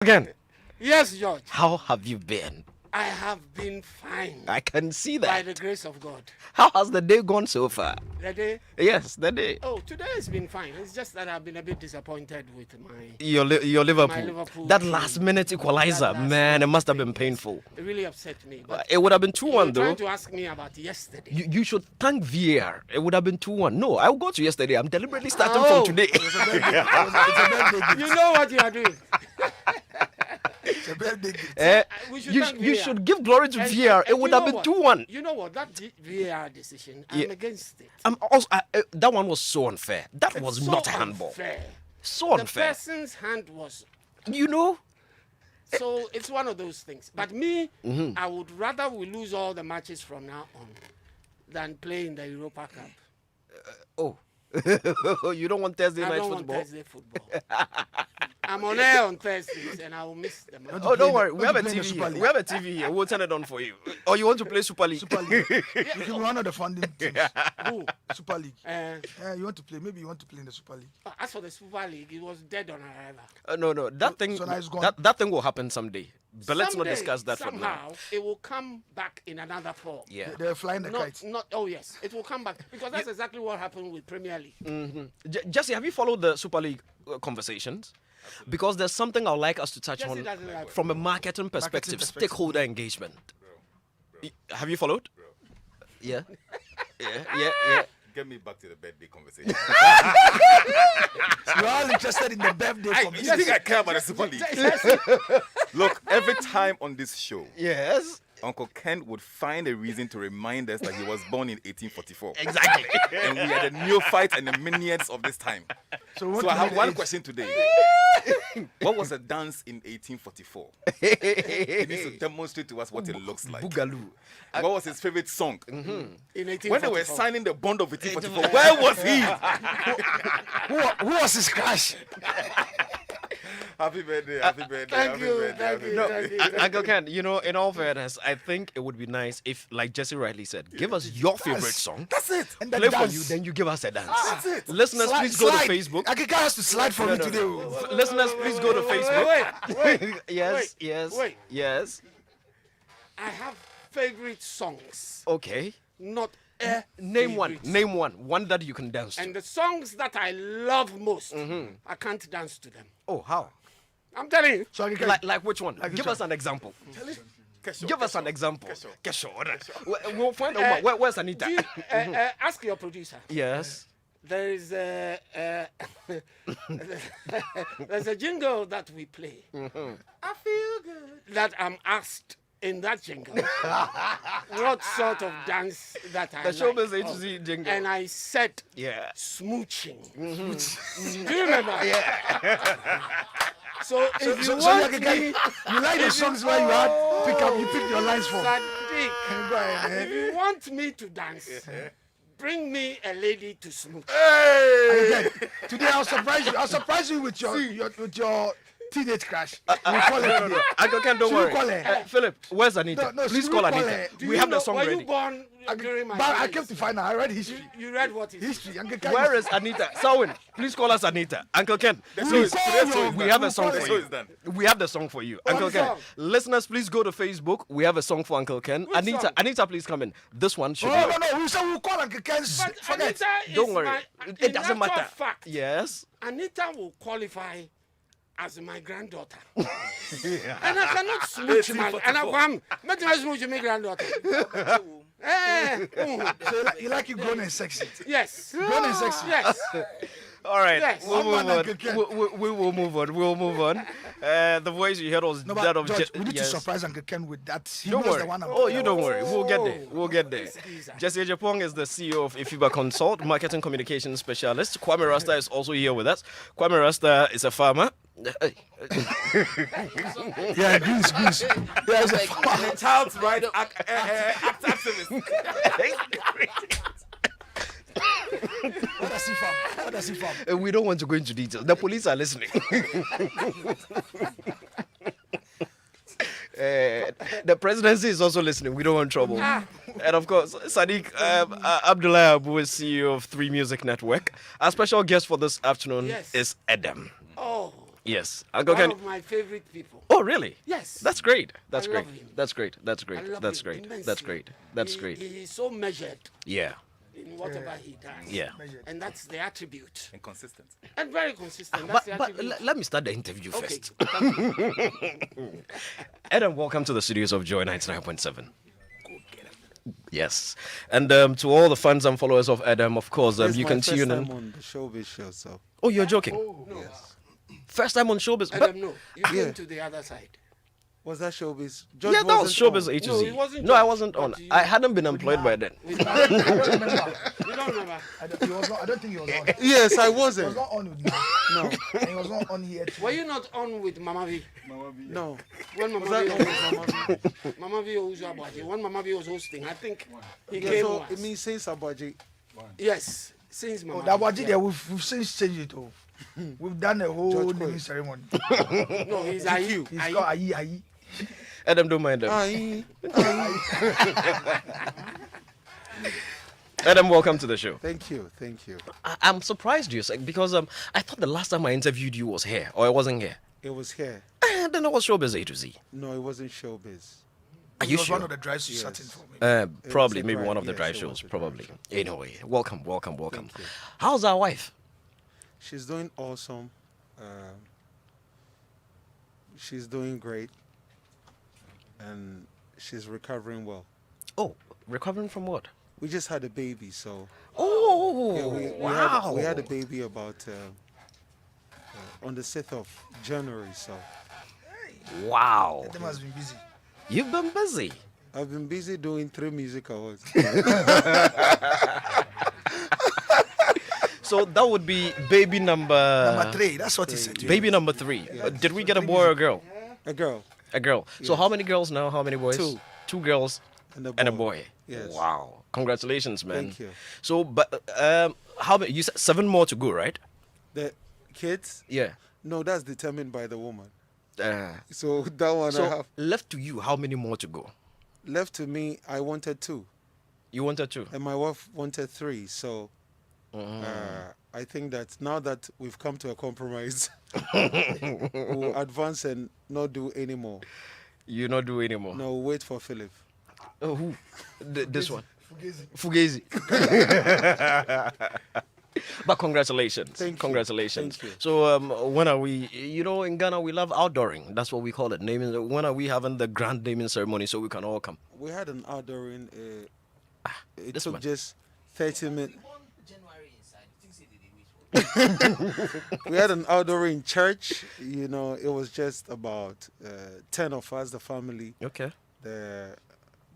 Again, Yes, George. how have you been? I have been fine. I can see By that. the grace of God. How has the day gone so far? The day. Yes, the day. Oh, today has been fine. It's just that I've been a bit disappointed with my. Your Liverpool. My Liverpool That team. last minute equalizer, That last man, it minute must have thing, been painful. It really upset me. But It would have been you're 2-1 though. trying to ask me about yesterday. You should thank VAR. It would have been 2-1. No, I'll go to yesterday. I'm deliberately starting Oh. from today. It's a birthday gift. You know what you are doing. It's a birthday gift. We should you thank you VAR. should give glory to And- VAR. and It would you have know been what? 2-1. You know what? That VAR decision, Yeah. I'm against it. I'm also that one was so unfair. That It's was so not a handball. unfair. So The unfair. person's hand was. You know? So it's one of those things. But me, Mm-hmm. I would rather we lose all the matches from now on than play in the Europa Cup. Oh. You don't want Thursday I night don't football? want Thursday football. I'm on air on Thursdays and I will miss the match. Oh, don't worry. Want We have to a play in the TV Super here. League? We have a TV here. We'll turn it on for you. Or you want to play Super League? Super League. You can be one of the funding teams. Who? Super League. Uh, You want to play? Maybe you want to play in the Super League. as for the Super League, it was dead on arrival. No. That thing. so now it's gone. That thing will happen someday. But let's not Someday, discuss that from now. somehow, it will come back in another form. Yeah. They're flying the Not, kite. not. Oh yes, it will come back because that's exactly what happened with Premier League. Jesse, have you followed the Super League conversations? Because there's something I'd like us to touch Jesse on doesn't like from a marketing perspective, perspective. stakeholder engagement. Have you followed? Yeah. Yeah. Get me back to the birthday conversation. You're all interested in the birthday You conversation. think I care about the Super League? Look, every time on this show, Yes. Uncle Ken would find a reason to remind us that he was born in 1844. Exactly. And we are the neophytes and the minions of this time. So, we want So I to have know one the age. question today. What was a dance in 1844? He needs to demonstrate to us what it looks like. Boogaloo. What was his favorite song? In 1844. When they were signing the bond of 1844, where was he? Who was his crush? Happy birthday, happy birthday, Thank happy you, birthday. thank happy you, birthday. thank you. Uncle Ken, in all fairness, I think it would be nice if, like Jesse rightly said, give us your favorite song, That's it. And then play for dance. you, then you give us a dance. That's it. Listeners, Slide- please go to slide. Facebook. Akika has to slide for me today. Listeners, please go to Facebook. Wait. Yes, wait, yes, wait. yes. I have favorite songs, Okay. not a Name one. favorite. Name one that you can dance to. And the songs that I love most, I can't dance to them. Oh, how? I'm telling you. So Akika, Like which one? Like Give which us an example. Kesho, Give us Kesho, an example. Kesho. Kesho. We'll find out. Where's Anita? Do you, ask your producer. Yes. There is there's a jingle that we play. I feel good. That I'm asked in that jingle what sort of dance that I The like. Showbiz A to Z jingle. And I said Yeah. smooching. Do you remember? Yeah. So if you so want Akika, me, you like the songs where you pick your lines from. Sadiq, Go ahead, if you want me to dance, bring me a lady to smooch. Akika, today I'll surprise you with your teenage crush. We'll call it today. Uncle Ken, don't Should we worry. call her? Philip, where's Anita? No, Please should call we call Anita. her? Do We you have know, the song were ready. you born during my But I days? came to find out. I read history. You read what is History. Akika, Where is Anita? Sawin, please call us Anita. Uncle Ken, please. We have a song The for show you. is done. We have the song for you. What Uncle Ken. song? Listeners, please go to Facebook. We have a song for Uncle Ken. Which song? Anita, please come in. This one should No, be. no, no. We said we'll call Uncle Ken. But Forget. Anita is Don't worry. my, It in doesn't actual matter. Fact, Yes. Anita will qualify as my granddaughter. And I cannot smooch my... And I'm not smooch my granddaughter. So you like you grown and sexy. Yes. Grown and sexy. Yes. All right. Yes. We'll One move man, on. Uncle Ken. We will move on. We'll move on. The voice you heard was No, that but of George, we need yes. to surprise Uncle Ken with that. He Don't knows worry. the one. Oh, you don't worry. We'll get there. We'll get there. This geezer. Jesse Ejapong is the CEO of Ifiba Consult, marketing communications specialist. Kwame Rasta is also here with us. Kwame Rasta is a farmer. Yeah, goose. Yeah, it's a farmer. Child's right activist. What does he farm? What does he farm? We don't want to go into details. The police are listening. The presidency is also listening. We don't want trouble. And of course, Sadiq Abdullah Abu is CEO of 3 Music Network. Our special guest for this afternoon Yes. is Edem. Oh. Yes. One of my favorite people. Oh, really? Yes. That's great. That's I great. love him. That's great. That's great. I love That's him great. immensely. That's great. That's great. He is so measured Yeah. in whatever he does. Yeah. And that's the attribute. And consistent. And very consistent. But, That's the but attribute. let me start the interview Okay. first. Thank you. Edem, welcome to the studios of Joy 99.7. Yes. And to all the fans and followers of Edem, of course, you can tune in. on the Showbiz show, so Oh, you're joking? yes. First time on Showbiz. I But, don't know. You came to the other side. Was that Showbiz? yeah, that was wasn't Showbiz on. A to No, Z. it wasn't No, I George, wasn't but on. you- I hadn't been employed by then. With I don't remember. you don't remember? I don't think he was on. Yes, I He was wasn't. not on with me. No, And he was not on here. Were you not on with Mama V? no. When Mama Was V that was, Mama V? Mama V was Abaji. When Mama V was hosting, I think he Yeah, came so once. it means since Abaji. Yes, since Mama Oh, that was V. it. There. We've since changed it. Oh. We've done a whole George naming Quaye. ceremony. No, he's Ayi. He's called Ayi Ayi. Edem, don't mind them. Aye. Edem, welcome to the show. Thank you, thank you. I'm surprised you said because I thought the last time I interviewed you was here or I wasn't here. It was here. Then it was Showbiz A to Z. No, it wasn't Showbiz. Are He you was sure? one of the drives you sat in Yes. for me. Probably, a maybe drive, one of the yes, drive it shows, was a drive probably. show. Anyway, welcome. Thank you. How's our wife? She's doing awesome. She's doing great, and she's recovering well. Oh, recovering from what? We just had a baby, so Oh, yeah, wow. we had a baby about on the 6th of January. So Wow. Them has been busy. You've been busy. I've been busy doing 3 music awards. So that would be baby number Number 3, that's what he said. Baby number 3. Did we get a boy or a girl? A girl A girl. So how many girls now? How many boys? 2. 2 girls and a boy. and a boy. Yes. Wow. Congratulations, man. Thank you. So, but how many? You said 7 more to go, right? The kids? Yeah. No, that's determined by the woman. Uh, So that one I so have. left to you, how many more to go? Left to me, I wanted 2, You wanted 2. and my wife wanted 3. So I think that now that we've come to a compromise, we'll advance and not do any more. You not do anymore. No, we'll wait for Philip. Oh, who? This one. Fugazi. Fugazi. But congratulations. Thank you. Congratulations. Thank you. So when are we, in Ghana we love outdooring. That's what we call it. Naming. When are we having the grand naming ceremony so we can all come? We had an outdooring. It this took man. just 30 minutes. We had an outdoor in church. It was just about 10 of us, the family. Okay.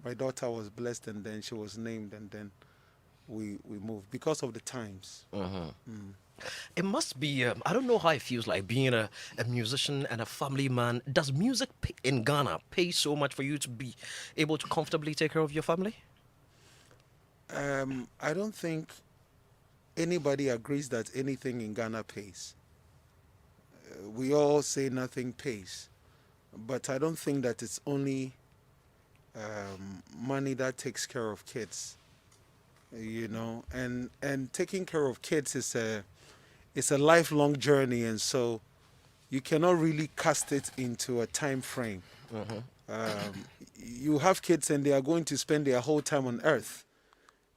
My daughter was blessed, and then she was named, and then we moved because of the times. It must be, I don't know how it feels like being a musician and a family man. Does music in Ghana pay so much for you to be able to comfortably take care of your family? I don't think anybody agrees that anything in Ghana pays. We all say nothing pays, but I don't think that it's only money that takes care of kids. And taking care of kids is a lifelong journey, and so you cannot really cast it into a time frame. You have kids and they are going to spend their whole time on earth,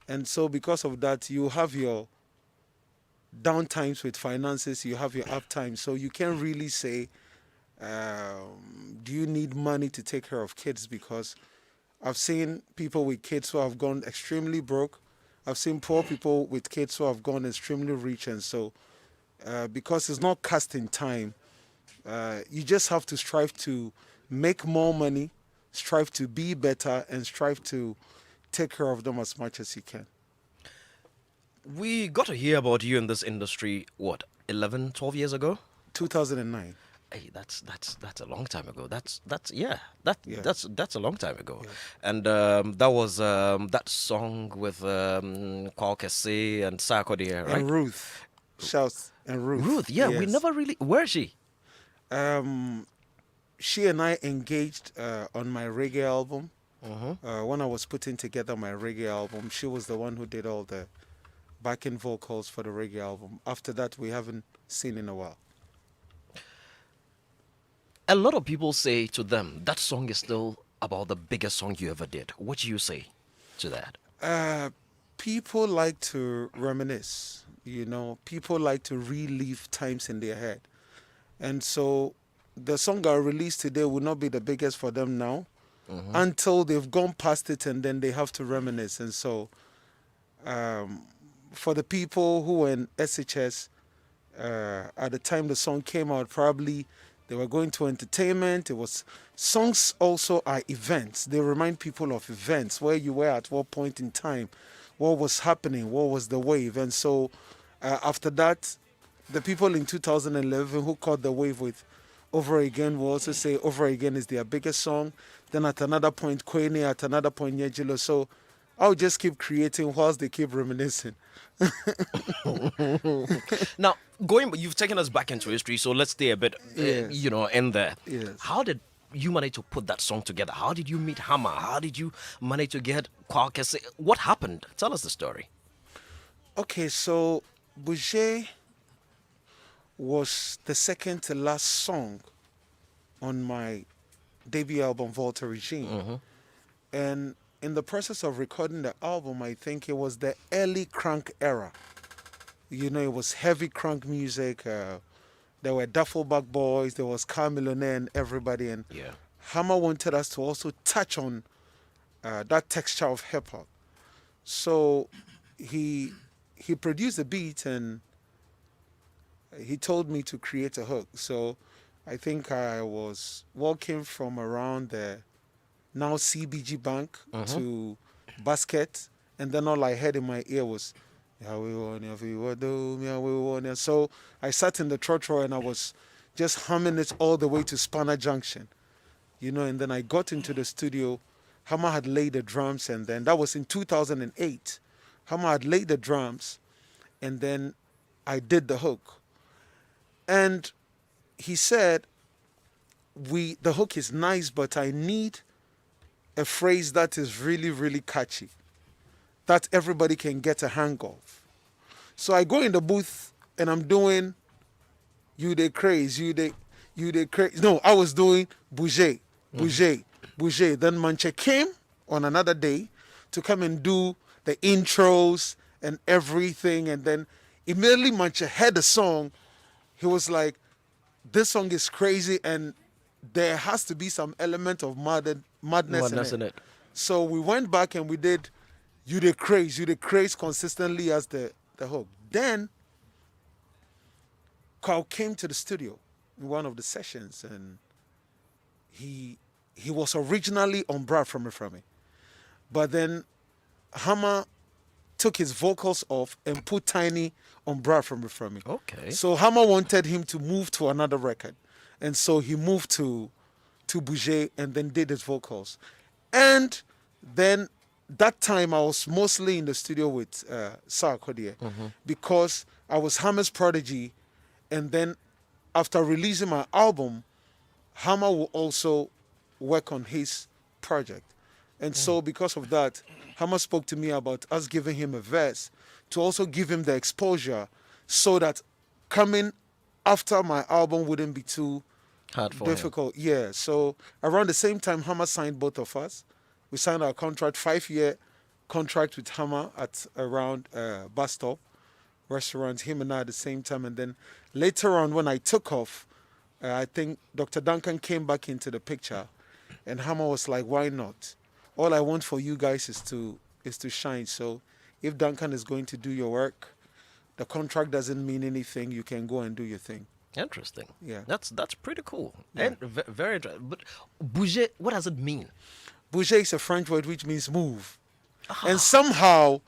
and so because of that you have your down times with finances, you have your up times, so you can't really say do you need money to take care of kids, because I've seen people with kids who have gone extremely broke. I've seen poor people with kids who have gone extremely rich, and so because it's not cast in time, you just have to strive to make more money, strive to be better, and strive to take care of them as much as you can. We got to hear about you in this industry, what, 11, 12 years ago? 2009. Hey, that's a long time ago. That's Yeah. a long time ago. And that was that song with Kwalkese and Sarkodie, right? And Ruth. Shouts and Ruth. Ruth, yeah, we Yes. never really. Where is she? She and I engaged on my reggae album. When I was putting together my reggae album, she was the one who did all the backing vocals for the reggae album. After that, we haven't seen in a while. A lot of people say to them that song is still about the biggest song you ever did. What do you say to that? People like to reminisce, people like to relive times in their head. And so the song I released today will not be the biggest for them now until they've gone past it and then they have to reminisce. And so for the people who were in SHS at the time the song came out, probably they were going to entertainment. It was songs also are events. They remind people of events, where you were at what point in time, what was happening, what was the wave. And so after that, the people in 2011 who caught the wave with Over Again will also say Over Again is their biggest song. Then at another point, Quaye, at another point, Nyejilo. So I'll just keep creating whilst they keep reminiscing. Now, you've taken us back into history, so let's stay a bit, Yes. in there. Yes. How did you manage to put that song together? How did you meet Hammer? How did you manage to get Quaye? What happened? Tell us the story. Okay, so Bouger was the second to last song on my debut album, Volta Regime. And in the process of recording the album, I think it was the early crunk era. It was heavy crunk music. There were Duffelback Boys, there was Car Millionaire and everybody. And Yeah. Hammer wanted us to also touch on that texture of hip hop. So he produced a beat and he told me to create a hook. So I think I was walking from around the now CBG Bank to Basket, and then all I heard in my ear was, so I sat in the trotro and I was just humming it all the way to Spanner Junction, and then I got into the studio. Hammer had laid the drums, and then that was in 2008. Hammer had laid the drums, and then I did the hook. And he said, the hook is nice, but I need a phrase that is really, really catchy, that everybody can get a hang of. So I go in the booth and I'm doing You Dey Craze, You Dey Craze. No, I was doing Bouger. Then Manche came on another day to come and do the intros and everything. And then immediately Manche heard the song. He was like, this song is crazy and there has to be some element of madness in it. So we went back and we did You Dey Craze consistently as the hook. Then Carl came to the studio in one of the sessions and he was originally on Brad from me. But then Hammer took his vocals off and put Tiny on Brad from me. Okay. So Hammer wanted him to move to another record. And so he moved to Bouger and then did his vocals. And then that time I was mostly in the studio with Sarkodie because I was Hammer's prodigy. And then after releasing my album, Hammer will also work on his project. And so because of that, Hammer spoke to me about us giving him a verse to also give him the exposure so that coming after my album wouldn't be too Hard for difficult. Yeah. So around the same time, Hammer signed both of us. We signed our contract, 5-year contract with Hammer at around bus stop, restaurants, him and I at the same time. And then later on, when I took off, I think Dr. Duncan came back into the picture, and Hammer was like, "Why not? All I want for you guys is to shine. So if Duncan is going to do your work, the contract doesn't mean anything. You can go and do your thing." Interesting. Yeah. That's pretty cool. And very interesting. But bouger, what does it mean? Bouger is a French word which means move. And somehow,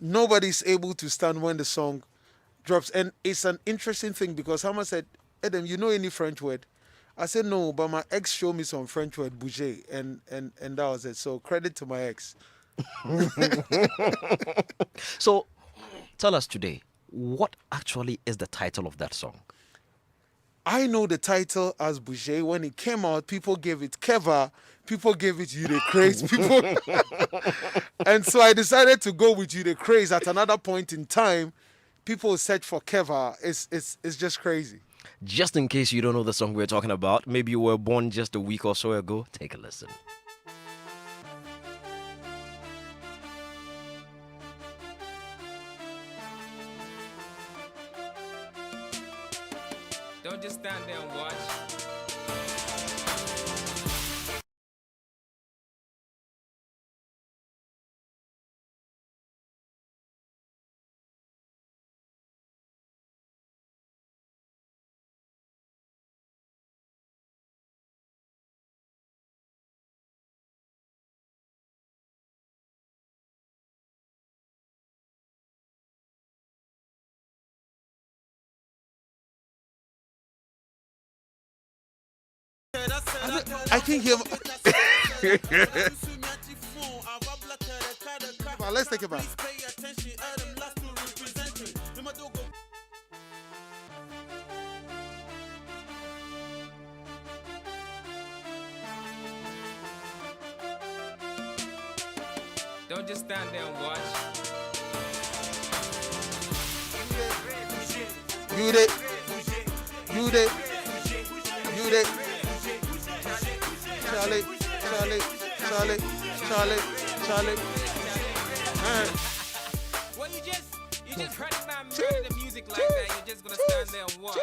nobody's able to stand when the song drops. And it's an interesting thing because Hammer said, "Edem, you know any French word?" I said, "No, but my ex showed me some French word, bouger." And that was it. So credit to my ex. So tell us today, what actually is the title of that song? I know the title as Bouger. When it came out, people gave it Keva, people gave it You Dey Craze, people. And so I decided to go with You Dey Craze. At another point in time, people search for Keva. It's just crazy. Just in case you don't know the song we're talking about, maybe you were born just a week or so ago, take a listen. Don't just stand there and watch. I think him. Let's take it back. Don't just stand there and watch. You did. You did. You did. Charlie, Charlie, Charlie, Charlie, Charlie. Well, you just heard about murder the music like that. You're just gonna stand there and watch.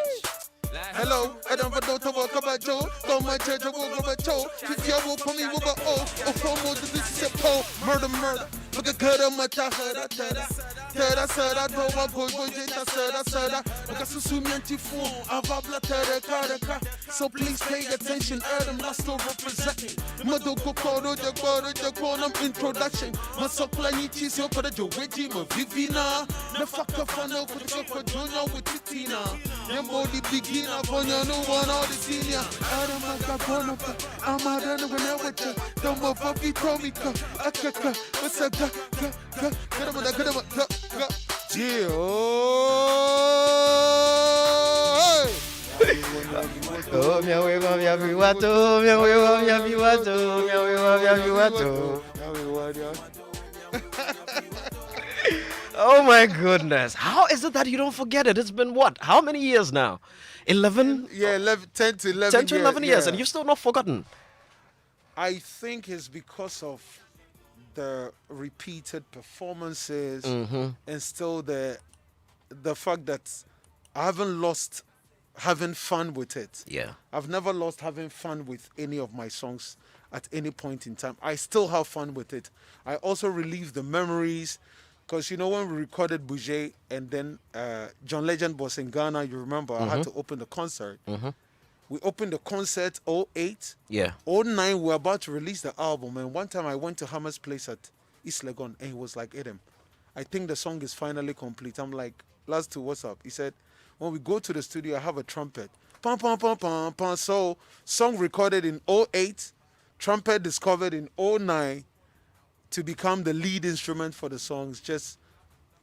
Hello, Edem for don't talk about Joe. Go my church, I will go about Joe. If you will put me with a O, for more than this is a pole. Murder, murder. Look at good on my tahada, tada, sada, dova, boy, jeta, sada. Look at Susumi anti-phone, avabla, tada, so please pay attention, Edem, last still representing. Madoko Koro, the introduction. Masokla Nichi, so for the Joeji, Vivina. The fucker funnel, put the for Junior with Titina. Yambodi begin up on your new one, all the senior. I'm out of the with you. Don't move up, you told me, what's a go. Oh my goodness. How is it that you don't forget it? It's been what? How many years now? 11? Yeah, 10 to 11 10 to 11 years, yeah. and you've still not forgotten. I think it's because of the repeated performances and still the fact that I haven't lost having fun with it. Yeah. I've never lost having fun with any of my songs at any point in time. I still have fun with it. I also relive the memories because, you know, when we recorded Bouger and then John Legend was in Ghana, you remember, I had to open the concert. We opened the concert 08. Yeah. 09, we were about to release the album. And one time I went to Hammer's place at East Legon and he was like, Edem, I think the song is finally complete. I'm like, last two, what's up? He said, when we go to the studio, I have a trumpet. Pam, pam, pam, pam, pam. So, song recorded in 08, trumpet discovered in 09 to become the lead instrument for the songs. Just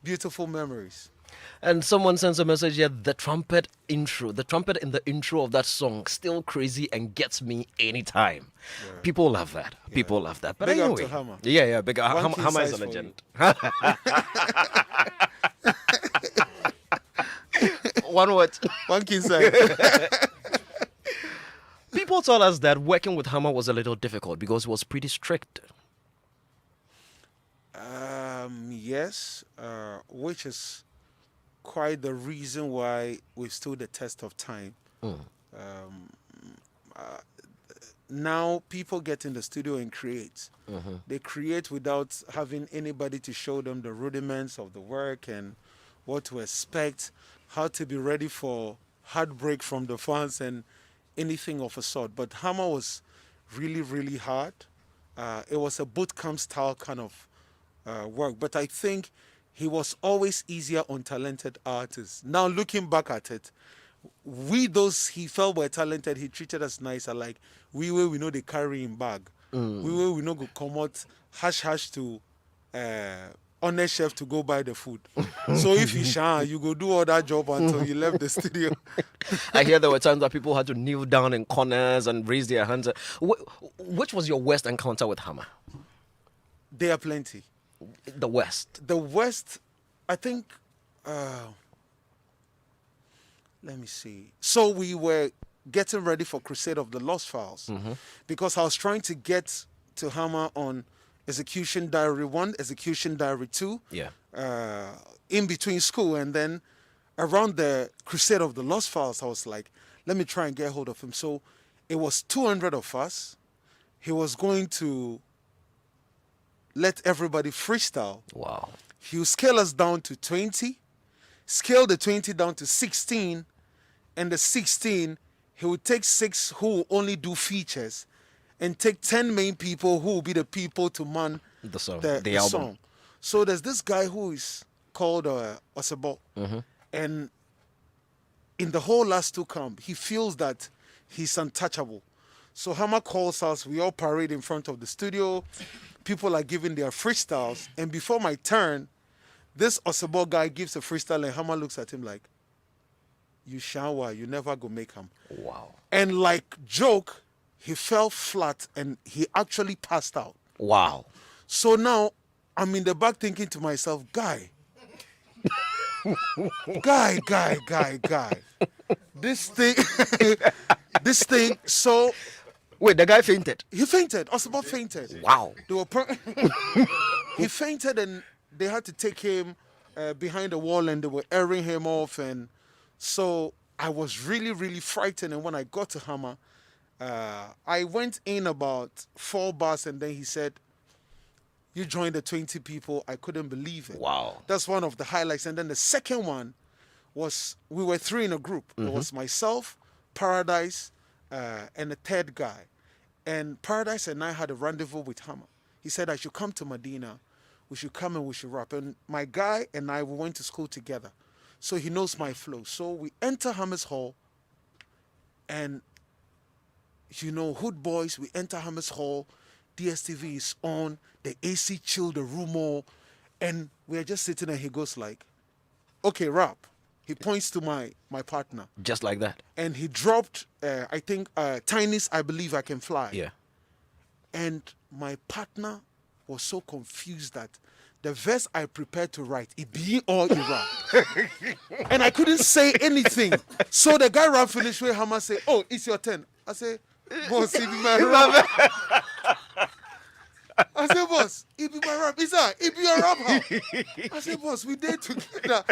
beautiful memories. And someone sends a message here, the trumpet in the intro of that song, still crazy and gets me anytime. Yeah. People love that. People love that. But big anyway. up to Hammer. Yeah, big up. Hammer is a legend. One word. One king size. People told us that working with Hammer was a little difficult because it was pretty strict. Yes, which is quite the reason why we've stood the test of time. Now people get in the studio and create. They create without having anybody to show them the rudiments of the work and what to expect, how to be ready for heartbreak from the fans and anything of a sort. But Hammer was really, really hard. It was a boot camp style kind of work. But I think he was always easier on talented artists. Now looking back at it, those he felt were talented, he treated us nicer. Like we know they carry him bag. We know go come out hash to honest chef to go buy the food. So if you shine, you go do all that job until you left the studio. I hear there were times that people had to kneel down in corners and raise their hands. Which was your worst encounter with Hammer? There are plenty. The worst. The worst, I think, let me see. So we were getting ready for Crusade of the Lost Files because I was trying to get to hammer on Execution Diary 1, Execution Diary 2, Yeah. in between school. And then around the Crusade of the Lost Files, I was like, let me try and get hold of him. So it was 200 of us. He was going to let everybody freestyle. Wow. He will scale us down to 20, scale the 20 down to 16, and the 16, he will take 6 who will only do features, and take 10 main people who will be the people to man The song. the The album. song. So there's this guy who is called Osebo, and in the whole last 2 camp, he feels that he's untouchable. So Hammer calls us, we all parade in front of the studio, people are giving their freestyles, and before my turn, this Osebo guy gives a freestyle and Hammer looks at him like, you shower, you never go make him. Wow. And like joke, he fell flat and he actually passed out. Wow. So now I'm in the back thinking to myself, guy. This thing, this thing, so Wait, the guy fainted. he fainted. Osebo fainted. Wow. They were he fainted and they had to take him behind the wall and they were airing him off. And so I was really, really frightened. And when I got to Hammer, I went in about 4 bars and then he said, you joined the 20 people. I couldn't believe it. Wow. That's one of the highlights. And then the second one was, we were 3 in a group. It was myself, Paradise, and a third guy. And Paradise and I had a rendezvous with Hammer. He said I should come to Medina. We should come and we should rap. And my guy and I, we went to school together. So he knows my flow. So we enter Hammer's hall. And, you know, Hood Boys, we enter Hammer's hall. DSTV is on. The AC chilled the room all. And we're just sitting there. He goes like, okay, rap. He points to my partner. Just like that. And he dropped, I think, Tiny's I Believe I Can Fly. Yeah. And my partner was so confused that the verse I prepared to write, it be all in rap. And I couldn't say anything. So the guy rap finished with Hammer say, oh, it's your turn. I say, boss, it be my rap. I said, boss, it be my rap. He said, it be your rap. How? I said, boss, we did together.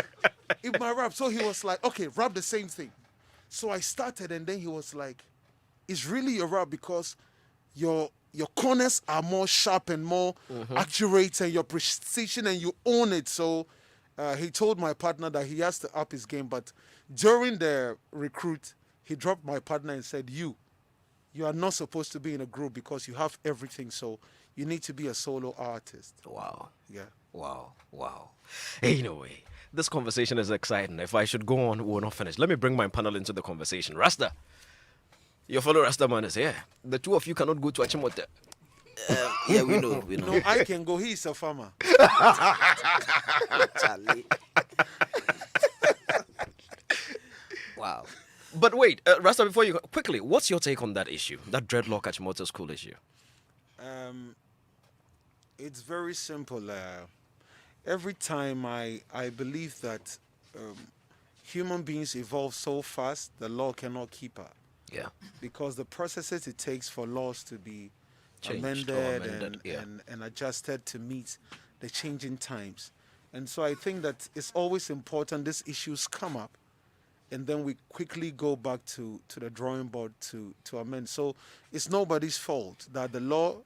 It be my rap. So he was like, okay, rap the same thing. So I started and then he was like, it's really your rap because your corners are more sharp and more accurate and your precision and you own it. So he told my partner that he has to up his game. But during the recruit, he dropped my partner and said, you are not supposed to be in a group because you have everything. So you need to be a solo artist. Wow. Yeah. Wow. Wow. Anyway, this conversation is exciting. If I should go on, we're not finished. Let me bring my panel into the conversation. Rasta. Your fellow Rasta man is here. The 2 of you cannot go to Achimota. Yeah, we know. We know. No, I can go. He's a farmer. Charlie. Wow. But wait, Rasta, before you go, quickly, what's your take on that issue? That dreadlock Achimota school issue? It's very simple. Every time I believe that human beings evolve so fast, the law cannot keep up. Yeah. Because the processes it takes for laws to be Changed or amended, amended, yeah. and adjusted to meet the changing times. And so I think that it's always important these issues come up and then we quickly go back to the drawing board to amend. So it's nobody's fault that the law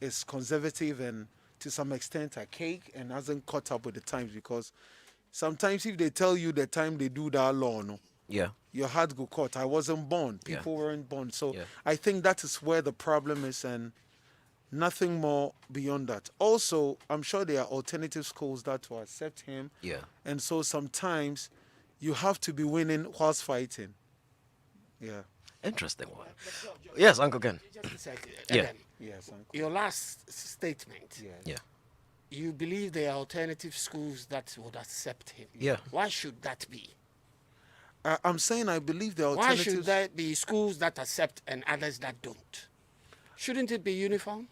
is conservative and to some extent archaic and hasn't caught up with the times, because sometimes if they tell you the time they do that law, no, Yeah. your heart go caught. I wasn't born. Yeah. People weren't born. So Yeah. I think that is where the problem is and nothing more beyond that. Also, I'm sure there are alternative schools that will accept him. Yeah. And so sometimes you have to be winning whilst fighting. Yeah. Interesting one. Yes, Uncle Ken. Just a second. Yeah. Edem, Yes, uncle. your last statement, Yeah. Yeah. you believe there are alternative schools that would accept him. Yeah. Why should that be? I'm saying I believe the Why alternatives. should there be schools that accept and others that don't? Shouldn't it be uniform?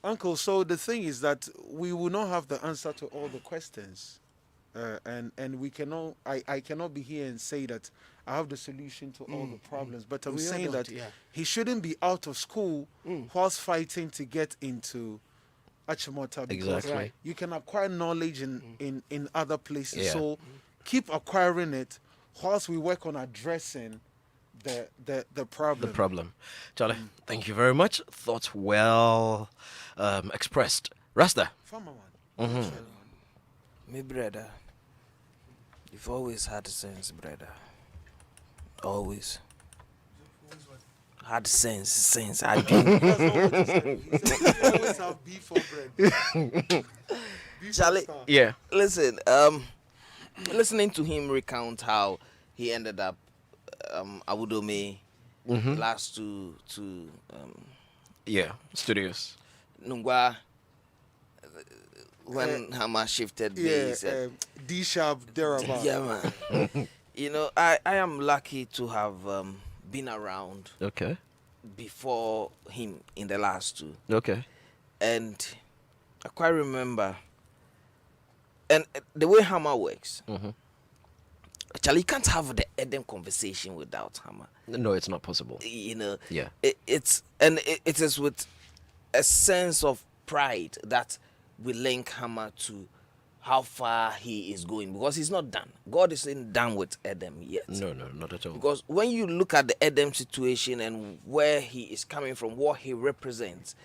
Uncle, so the thing is that we will not have the answer to all the questions. And we cannot. I cannot be here and say that I have the solution to all the problems. But I'm We all saying don't, that yeah. he shouldn't be out of school whilst fighting to get into Achimota, because Exactly. Right. you can acquire knowledge in other places. Yeah. So keep acquiring it whilst we work on addressing the problem. The problem. Charlie, thank you very much. Thoughts well expressed. Rasta. Farmer man. Me brother, you've always had sense, brother. Always. Had sense. I do. That's not what he said. He said you always have beef for bread. Beef for Charlie- star. Yeah. Listen, listening to him recount how he ended up Awudome last to Yeah. Studios. Nungwa when Hama shifted base. Yeah, D sharp thereabout. Yeah, man. You know, I am lucky to have been around Okay. before him in the last two. Okay. And I quite remember, and the way Hammer works, actually, you can't have the Edem conversation without Hammer. No, it's not possible. You know, Yeah. it is with a sense of pride that we link Hammer to how far he is going, because he's not done. God isn't done with Edem yet. No, not at all. Because when you look at the Edem situation and where he is coming from, what he represents,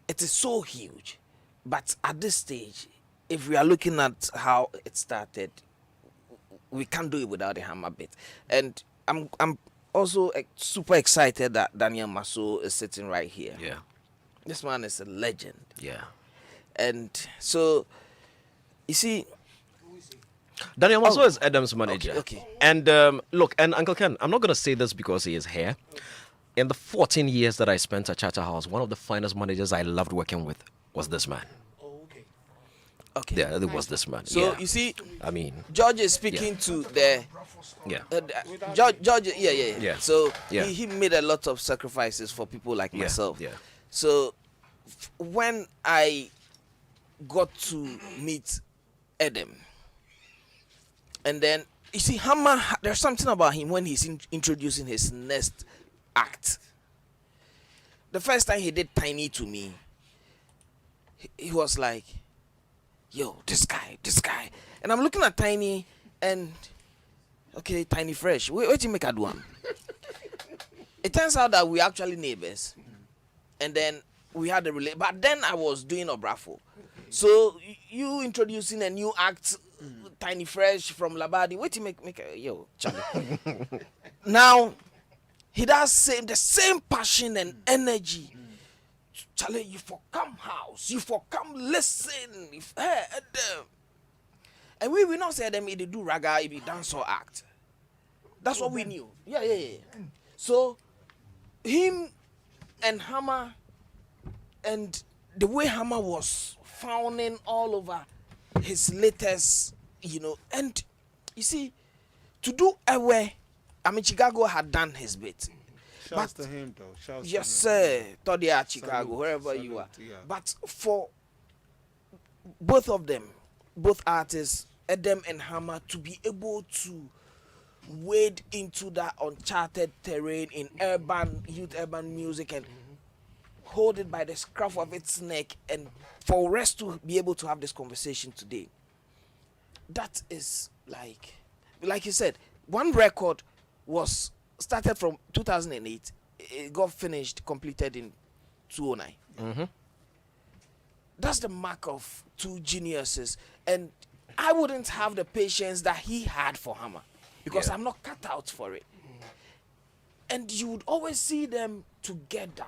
it is so huge. But at this stage, if we are looking at how it started, we can't do it without the Hammer bit. And I'm also super excited that Daniel Maso is sitting right here. Yeah. This man is a legend. Yeah. And so, you see, Daniel Maso is Edem's manager. okay. And look, and Uncle Ken, I'm not going to say this because he is here. In the 14 years that I spent at Charter House, one of the finest managers I loved working with was this man. okay. Yeah, it was this man. So, yeah. you see, I mean, George is speaking to the yeah. George, yeah. Yeah. So Yeah. He made a lot of sacrifices for people like Yeah, myself. yeah. So when I got to meet Edem, and then you see Hammer, there's something about him when he's introducing his next act. The first time he did Tiny to me, he was like, "Yo, this guy," and I'm looking at Tiny and. Okay, Tiny Fresh. Wait till make a do one. It turns out that we actually neighbors, and then we had a relate. But then I was doing Obrafo, so you introducing a new act, Tiny Fresh from Labadi. Wait till make a yo Charlie. Now he does the same passion and energy. Charlie, you for come house, you for come listen. And we not say them if they do raga, if they dance or act. That's what we knew. Yeah. So him and Hammer, and the way Hammer was fawning all over his latest, and you see, to do away, I mean Chicago had done his bit. Shouts to him though. Shouts Yes, to him. sir. Todia, Chicago, Salute, wherever you salute, are. yeah. But for both of them, both artists, Edem and Hammer, to be able to wade into that uncharted terrain in youth urban music and hold it by the scruff of its neck, and for us to be able to have this conversation today, that is like you said, one record was started from 2008, it got completed in 2009. That's the mark of two geniuses, and I wouldn't have the patience that he had for Hammer, because Yeah. I'm not cut out for it. And you would always see them together.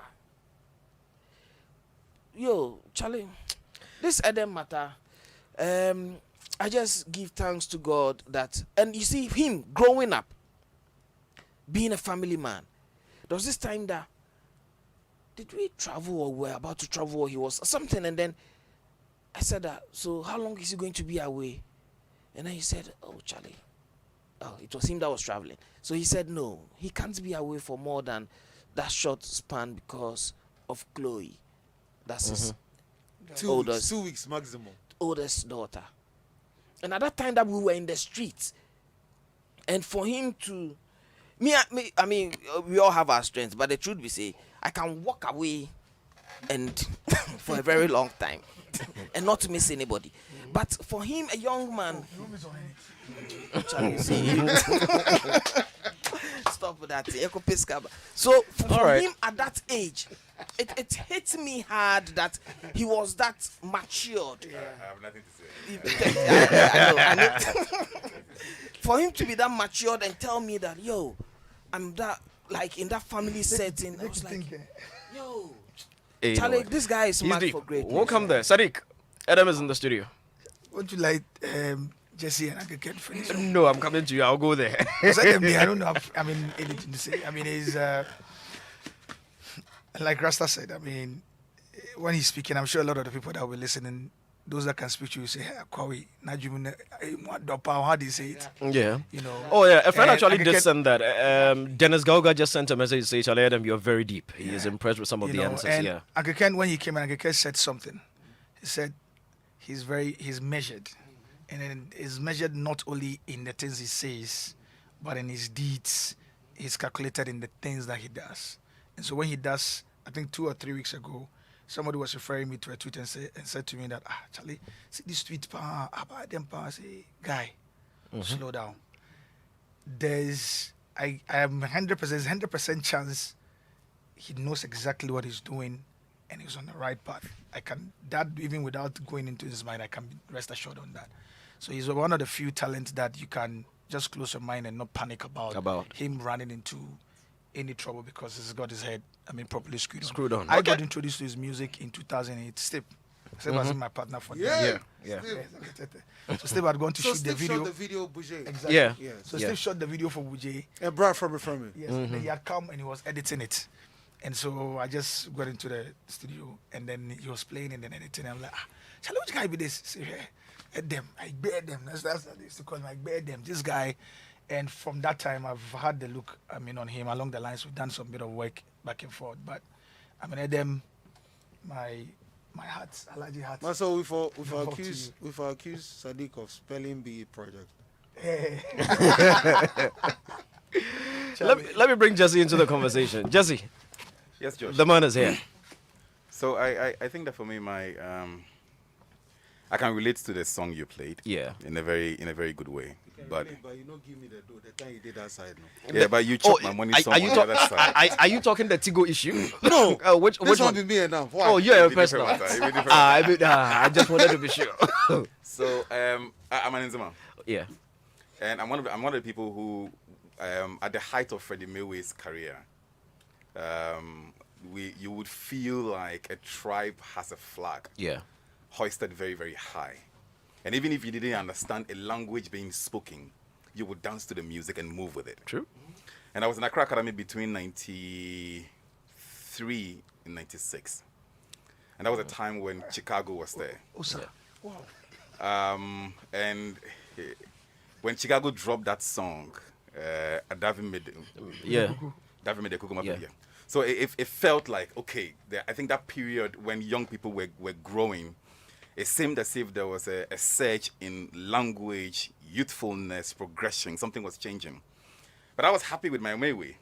Yo, Charlie, this Edem matter, I just give thanks to God that, and you see him growing up, being a family man. There was this time that, did we travel or we're about to travel or he was something, and then I said that, so how long is he going to be away? And then he said, oh, Charlie, it was him that was traveling. So he said, no, he can't be away for more than that short span because of Chloe. That's his 2 oldest. weeks, 2 weeks maximum. oldest daughter. And at that time that we were in the streets, and for him to, I mean, we all have our strengths, but the truth be say, I can walk away and for a very long time and not miss anybody. But for him, a young man, Charlie, see, stop with that. So for him at that age, it hit me hard that he was that matured. I have nothing to say. I know. For him to be that matured and tell me that, yo, I'm that, like in that family setting, I was like, yo, Hey, Charlie, no. this guy is He's smart deep. for great. Welcome there. Sadiq, Edem is in the studio. Would you like Jesse and Uncle Ken finish? No, I'm coming to you. I'll go there. I don't know. I mean, anything to say. I mean, he's like Rasta said. I mean, when he's speaking, I'm sure a lot of the people that were listening, those that can speak to you, say, "Hey, Quaye, how do you say it?" Yeah. You know. Oh yeah, a friend And actually Uncle did Ken- send that. Dennis Gauga just sent a message to say, Charlie Edem, you're very deep. He is impressed with some of you the know, answers. and Yeah. Uncle Ken, when he came in, Uncle Ken said something. He said he's measured, and then he's measured not only in the things he says, but in his deeds. He's calculated in the things that he does. And so when he does, I think 2 or 3 weeks ago, somebody was referring me to a tweet and said to me that, Charlie, see this tweet, about them, say, guy, slow down. I am 100% chance he knows exactly what he's doing and he's on the right path. That even without going into his mind, I can rest assured on that. So he's one of the few talents that you can just close your mind and not panic about him running into any trouble because he's got his head, properly screwed on. I got introduced to his music in 2008. Steve was my partner for that. Yeah. So Steve had gone to shoot the Steve video. shot the video, Bouger. Exactly. Yeah. So Steve shot the video for Bouger. And brought from it. Yes. Then he had come and he was editing it. And so I just got into the studio and then he was playing and then editing. I'm like, Charlie, which guy be this? Say, Edem. I bear them. That's what they used to call him. I bear them. This guy. And from that time, I've had the look, on him along the lines. We've done some bit of work back and forth. But, Edem, my heart, allergy heart. So we've to accused Sadiq of spelling bee project. Let me bring Jesse into the conversation. Jesse, Yes, George. the man is here. So I think that for me, I can relate to the song you played. Yeah. In a very good way. But you don't give me the dough. The time you did that side, no. yeah, but you chopped my money some on the other side. Are you talking the Tigo issue? No. Which This one? one be me enough. Why? Oh, you're a It'll be personal. different, it'll be different. I just wanted to be sure. So I'm an Nzema, Yeah. and I'm one of the people who, at the height of Freddie Milway's career, you would feel like a tribe has a flag Yeah. hoisted very, very high. And even if you didn't understand a language being spoken, you would dance to the music and move with it. True. And I was in Accra Academy between 93 and 96. And that was a time when Chicago was there. Oh, sir. And when Chicago dropped that song, Davi made Yeah. yeah. So it felt like, okay, I think that period when young people were growing, it seemed as if there was a surge in language, youthfulness, progression. Something was changing. But I was happy with my way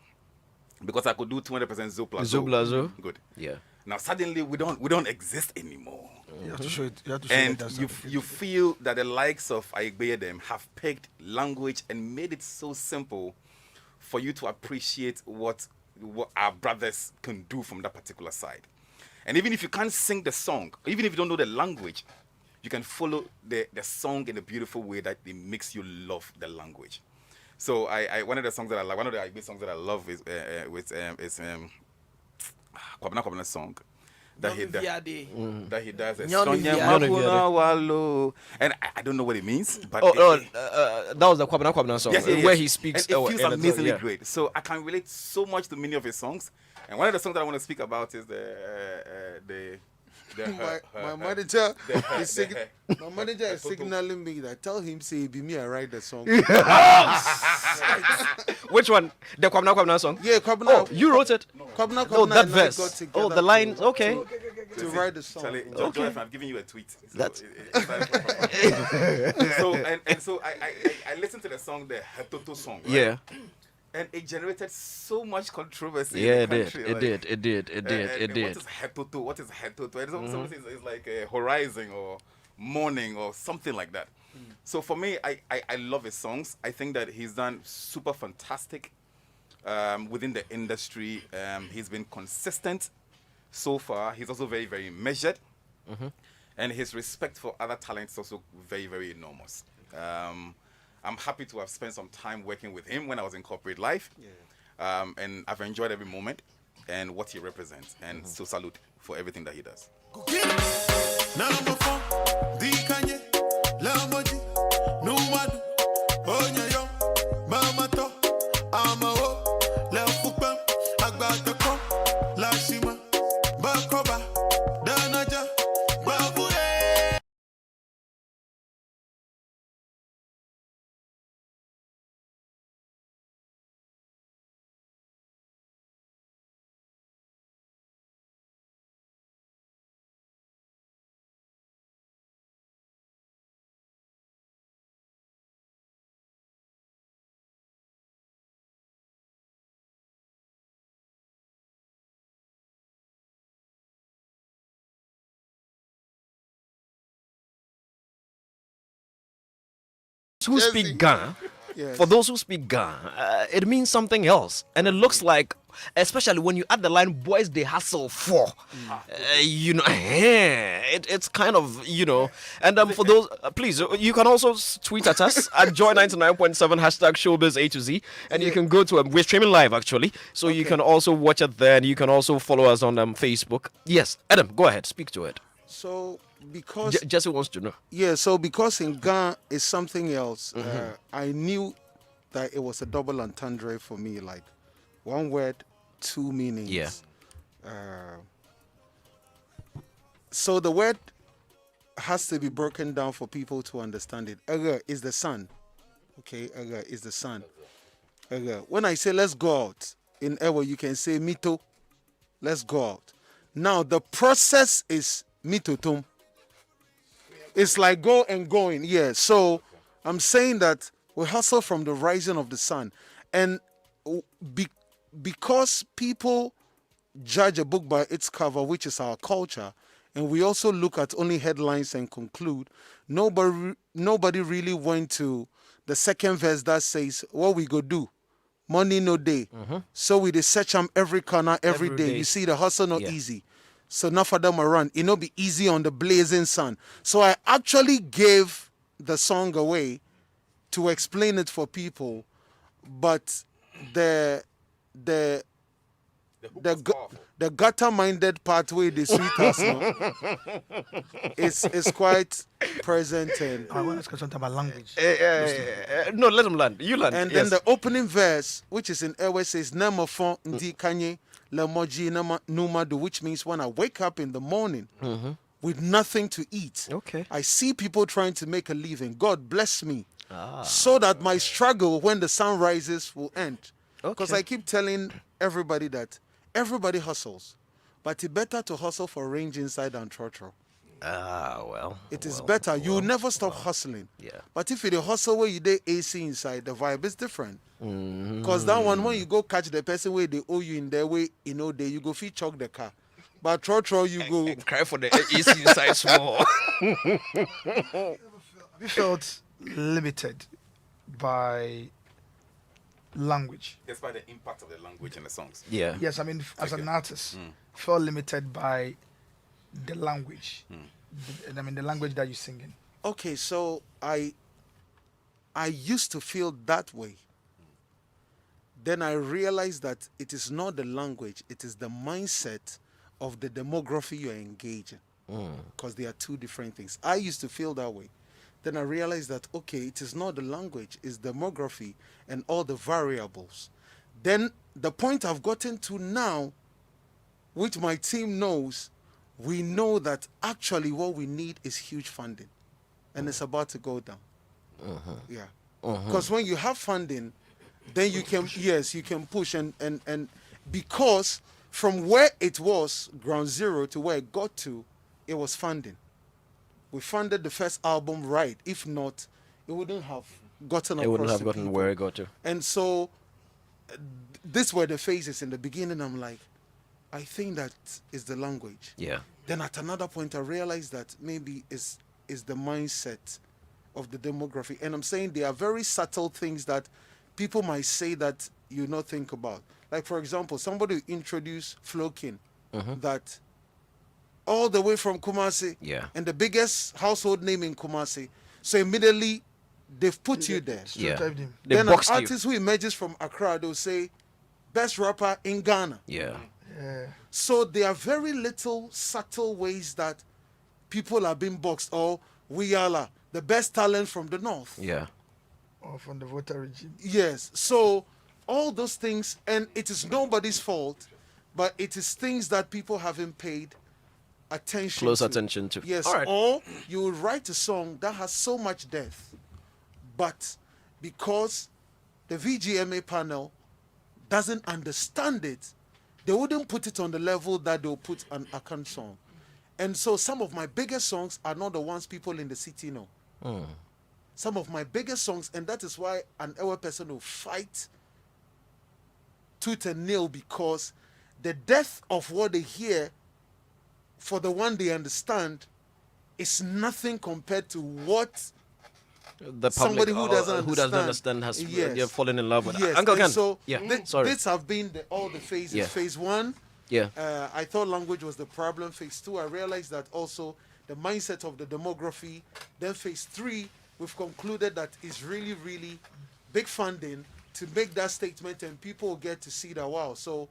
because I could do 200% Zo plus Zo plus Zo. Good. Yeah. Now suddenly we don't exist anymore. You have to show it. You have to show And that you feel that the likes of Edem have picked language and made it so simple for you to appreciate what our brothers can do from that particular side. And even if you can't sing the song, even if you don't know the language, you can follow the song in a beautiful way that it makes you love the language. So one of the songs that I like, one of the Igbe songs that I love is Kwabena Kwabena song that he does. Nyonu Viade. And I don't know what it means, but that was the Kwabena Kwabena song yes, where he speaks. And it feels in amazingly yeah. great. So I can relate so much to many of his songs. And one of the songs that I want to speak about is My manager is signaling me that tell him say be me I write the song. Which one? The Kwabena Kwabena song? Yeah, Kwabena. Oh, you wrote it? Kwabena, Oh, that and I got verse. together Oh, the lines. to- Okay. to write the song. Charlie, Okay. I'm giving you a tweet. So That's- so I listened to the song, the Hetoto song. Right? Yeah. And it generated so much controversy. Yeah, in it the did. country. It did. It did. It did. And It What did. is Hetoto? What is Hetoto? And someone says it's like a horizon or morning or something like that. So for me, I love his songs. I think that he's done super fantastic within the industry. He's been consistent so far. He's also very, very measured. And his respect for other talents is also very, very enormous. I'm happy to have spent some time working with him when I was in corporate life. And I've enjoyed every moment and what he represents. And so salute for everything that he does. Number 4, the Kanye, Lamoji, Numadu, Onyayo, Mamato, Amao, La Fupam, Agbatako, La Shima, Bakoba, Danaja, Babure. Who speak Ghana? Yes. For those who speak Ghana, it means something else, and it looks like, especially when you add the line "boys they hustle for," you know, it's kind of, you know. And for those, please, you can also tweet at us at Joy99.7 hashtag Showbiz A to Z, and you can go to we're streaming live actually, so you can also watch it there, and you can also follow us on Facebook. Yes, Edem, go ahead, speak to it. So because Jesse wants to know. yeah, so because in Ghana is something else, I knew that it was a double entendre for me, like one word, two meanings. Yeah. So the word has to be broken down for people to understand it. Ega is the sun. Okay, Ega is the sun. Ega. When I say let's go out in Ewa, you can say mito. Let's go out. Now the process is mitotum. It's like go and going. Yeah. So I'm saying that we hustle from the rising of the sun. And because people judge a book by its cover, which is our culture, and we also look at only headlines and conclude, nobody really went to the second verse that says, what we go do? Money no day. So we dey search them every corner, every day. You see the hustle not easy. So now for them around, it not be easy on the blazing sun. So I actually gave the song away to explain it for people, but the gutter-minded pathway, the sweet us, is quite present. And I want to ask you something about language. No, let him land. You land. then Yes. the opening verse, which is in Ewe, says "Nema fon ndi kanye lemoji nema numadu," which means when I wake up in the morning with nothing to eat, Okay. I see people trying to make a living. God bless me, so that my struggle when the sun rises will end. Because Okay. I keep telling everybody that everybody hustles, but it's better to hustle for range inside than trotro. Well. It is better. You will never stop hustling. Yeah. But if you hustle where you dey AC inside, the vibe is different. Because that one, when you go catch the person where they owe you in their way, you know, you go fit chalk the car. But trotro, you go. Cry for the AC inside small. Have you felt limited by language? Despite the impact of the language in the songs. Yeah. Yes, I mean, as an artist, felt limited by the language. I mean, the language that you sing in. Okay, so I used to feel that way. Then I realized that it is not the language, it is the mindset of the demography you're engaging. Because they are two different things. I used to feel that way. Then I realized that, okay, it is not the language, it's demography and all the variables. Then the point I've gotten to now, which my team knows, we know that actually what we need is huge funding. And it's about to go down. Yeah. Because when you have funding, then you can, yes, you can push. And because from where it was, ground zero, to where it got to, it was funding. We funded the first album right. If not, it wouldn't have gotten across It wouldn't have to gotten people. where it got to. And so, these were the phases. In the beginning, I'm like, I think that is the language. Yeah. Then at another point, I realized that maybe is the mindset of the demography. And I'm saying there are very subtle things that people might say that you not think about. Like, for example, somebody will introduce Flokin, that all the way from Kumasi, Yeah. and the biggest household name in Kumasi. So immediately, they've put you there. Yeah. Stereotyped him. They Then an boxed you. artist who emerges from Accra, they'll say, best rapper in Ghana. Yeah. Yeah. So there are very little subtle ways that people are being boxed. Or we are the best talent from the north. Yeah. Or from the voter regime. Yes. So all those things, and it is nobody's fault, but it is things that people haven't paid attention Close to. attention to. Yes. All right. Or you will write a song that has so much depth, but because the VGMA panel doesn't understand it, they wouldn't put it on the level that they'll put an Akan song. And so some of my biggest songs are not the ones people in the city know. Some of my biggest songs, and that is why an Ewa person will fight tooth and nail, because the depth of what they hear for the one they understand is nothing compared to what The public, somebody who doesn't understand has Yes. They're fallen in love with. Yes. Uncle And Ken. so yeah. thi- these have been all the phases. Yeah. Phase one, Yeah. I thought language was the problem. Phase two, I realized that also the mindset of the demography. Then phase three, we've concluded that it's really, really big funding to make that statement, and people will get to see that, wow, so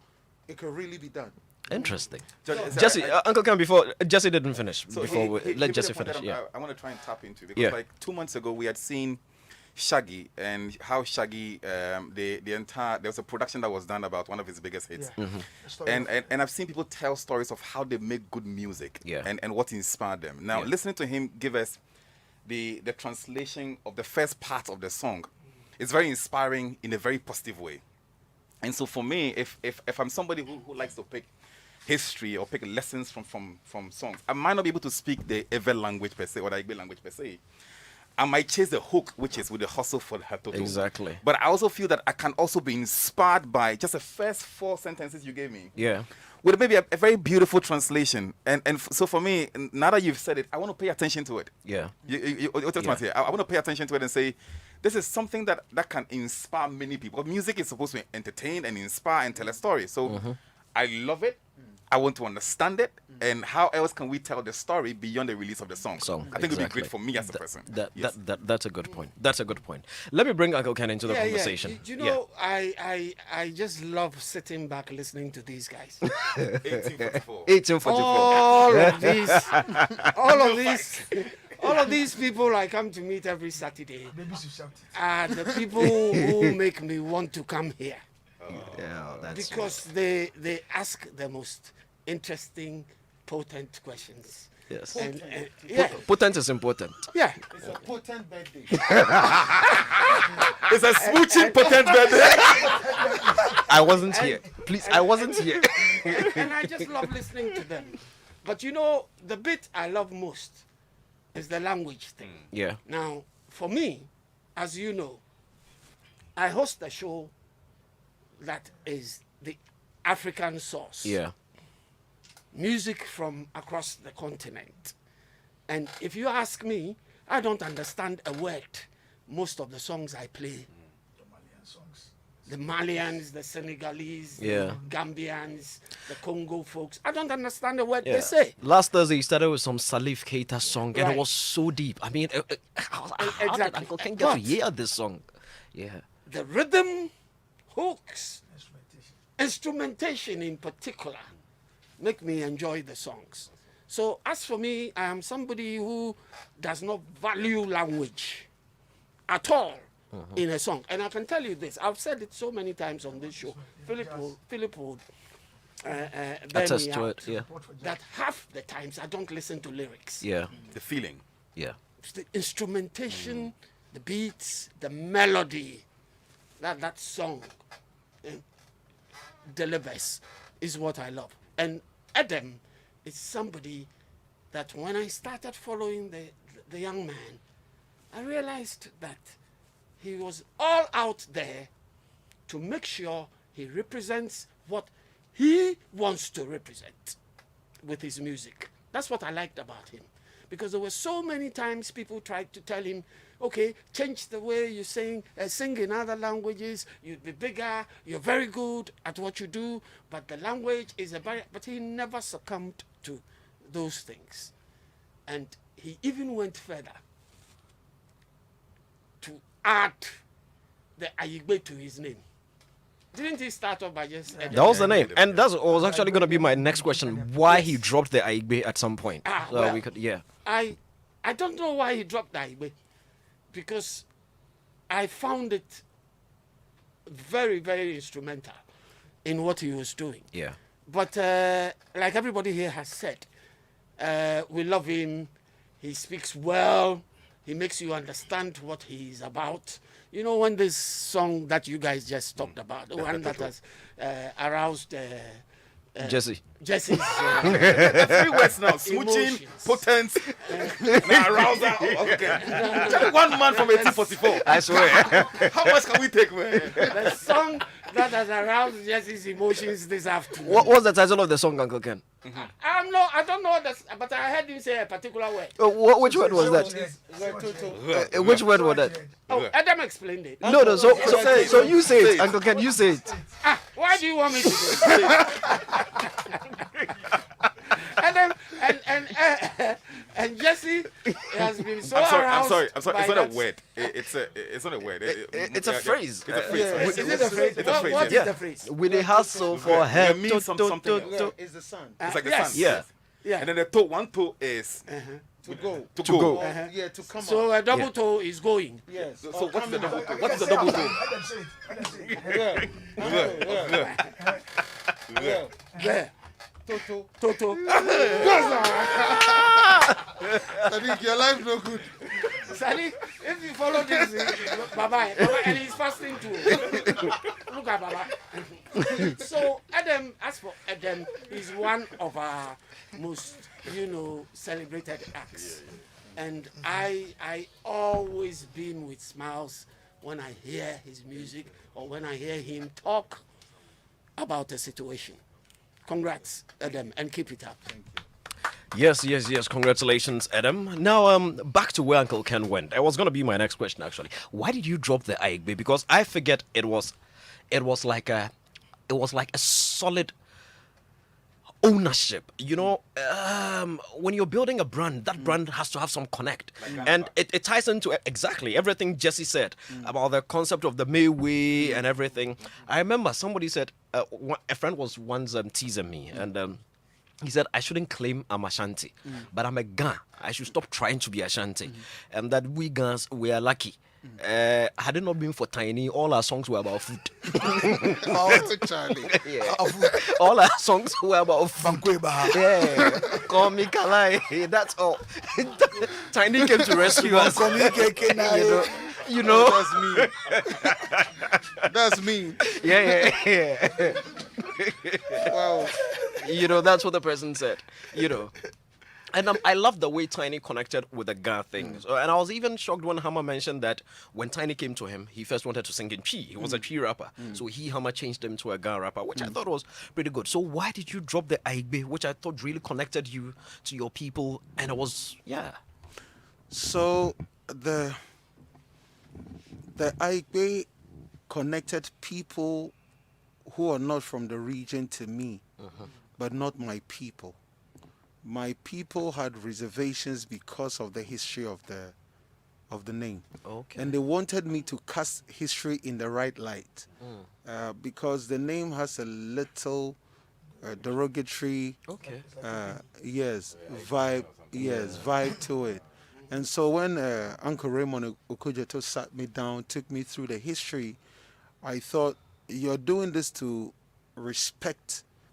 it can really be done. Interesting. Sorry, Jesse, I- Uncle Ken, before Jesse didn't finish. So before let made Jesse a point that finish. Yeah. I want to try and tap into, because Yeah. like 2 months ago we had seen Shaggy, and how Shaggy, the entire, there was a production that was done about one of his biggest hits. Yeah. Mm-hmm. The story And, of- and I've seen people tell stories of how they make good music, Yeah. and what inspired them. Now, Yeah. listening to him give us the translation of the first part of the song, it's very inspiring in a very positive way. And so for me, if I'm somebody who likes to pick history or pick lessons from songs, I might not be able to speak the Ewe language per se, or the Igbo language per se. I might chase the hook, which is with the hustle for her toto. Exactly. But I also feel that I can also be inspired by just the first 4 sentences you gave me, Yeah. with maybe a very beautiful translation. So for me, now that you've said it, I want to pay attention to it. Yeah. I want to pay attention to it and say, this is something that can inspire many people. Music is supposed to entertain and inspire and tell a story. So I love it. I want to understand it. And how else can we tell the story beyond the release of the song? I think it would be great for me as a person. Yes. That's a good point. That's a good point. Let me bring Uncle Ken into the conversation. You know, I just love sitting back listening to these guys. 1844. 1844. All of these people I come to meet every Saturday Babies you shout. are the people who make me want to come here, Yeah, that's because they ask the most interesting, potent questions. yes. And yeah, Potent is important. yeah. It's a potent birthday. It's a smooching potent birthday. I wasn't here. Please, I wasn't here. And I just love listening to them. But you know, the bit I love most is the language thing. Yeah. Now, for me, as you know, I host a show that is the African source. Yeah. Music from across the continent. And if you ask me, I don't understand a word most of the songs I play. The Malians, the Senegalese, Yeah. the Gambians, the Congo folks. I don't understand a word Yeah. they say. Last Thursday, you started with some Salif Keita song, and it Right. was so deep. I mean, how did Exactly. Uncle Ken get to But- hear this song? Yeah. The rhythm, hooks, instrumentation in particular, make me enjoy the songs. So as for me, I am somebody who does not value language at all in a song. And I can tell you this, I've said it so many times on this show. Philip would bear Attest me to out, it. Yeah. that half the times I don't listen to lyrics. Yeah. The feeling. Yeah. It's the instrumentation, the beats, the melody that song delivers. is what I love. And Edem is somebody that when I started following the young man, I realized that he was all out there to make sure he represents what he wants to represent with his music. That's what I liked about him. Because there were so many times people tried to tell him, okay, change the way you sing in other languages, you'd be bigger, you're very good at what you do, but the language is a barrier. But he never succumbed to those things. And he even went further to add the Ayigbe to his name. Didn't he start off by just... That was the name. And that was actually going to be my next question. Why he dropped the Aigbe at some point. So well, we could, yeah. I don't know why he dropped the Aigbe. Because I found it very, very instrumental in what he was doing. Yeah. But like everybody here has said, we love him. He speaks well. He makes you understand what he's about. You know, when this song that you guys just talked about, the one that has aroused Jesse. Jesse's The 3 words now: smooching, emotions. potent, arousal. Okay. Just one man from 1844. I swear. How much can we take, man? The song that has aroused Jesse's emotions this afternoon. What's the title of the song, Uncle Ken? I don't know this, but I heard him say a particular word. Which word was that? Which word was that? Oh, Edem explained it. No. So you say it, Uncle Ken. You say it. Why do you want me to do it? and Jesse has been so I'm sorry. aroused It's not by a that- word. It's not a word. It's a phrase. It's a phrase. Is it a phrase? It's a phrase. What is Yeah. the phrase? With a hustle for Yeah, head. it means something else. It's the sun. It's like the Yes. sun. Yeah. Yeah. And then the toe, one toe is To go. to go. go. Yeah, to come So out. a double Yeah. toe is going. Yes. So what is the double toe? What is the double toe? Yeah. There. Toto. Toto. Sadiq, your life no good. Sadiq, if you follow this, bye-bye. And he's fasting too. Look at Baba. So Edem, as for Edem, he's one of our most, celebrated acts. And I always beam with smiles when I hear his music or when I hear him talk about a situation. Congrats, Edem, and keep it up. Yes. Congratulations, Edem. Now, back to where Uncle Ken went. It was going to be my next question, actually. Why did you drop the Aigbe? Because I forget it was like a solid ownership. When you're building a brand, that brand has to have some connect. And it ties into exactly everything Jesse said about the concept of the Mayway and everything. I remember somebody said, a friend was once teasing me, and he said, I shouldn't claim I'm Ashanti, but I'm a Ga. I should stop trying to be Ashanti. And that we Gans, we are lucky. Had it not been for Tiny, all our songs were about food. Oh, Charlie. Yeah. All our songs were about food. Yeah. Call me Kalai. That's all. Tiny came to rescue us. You know? That's me. Yeah. Wow. That's what the person said. And I love the way Tiny connected with the Ga thing. So, and I was even shocked when Hammer mentioned that when Tiny came to him, he first wanted to sing in Chi. He was a Chi rapper. So Hammer changed him to a Ga rapper, which I thought was pretty good. So why did you drop the Aigbe, which I thought really connected you to your people? And it was, So the Aigbe connected people who are not from the region to me, but not my people. My people had reservations because of the history of the name. Okay. And they wanted me to cast history in the right light. Because the name has a little derogatory vibe to it. And so when Uncle Raymond Okujeto sat me down, took me through the history, I thought, you're doing this to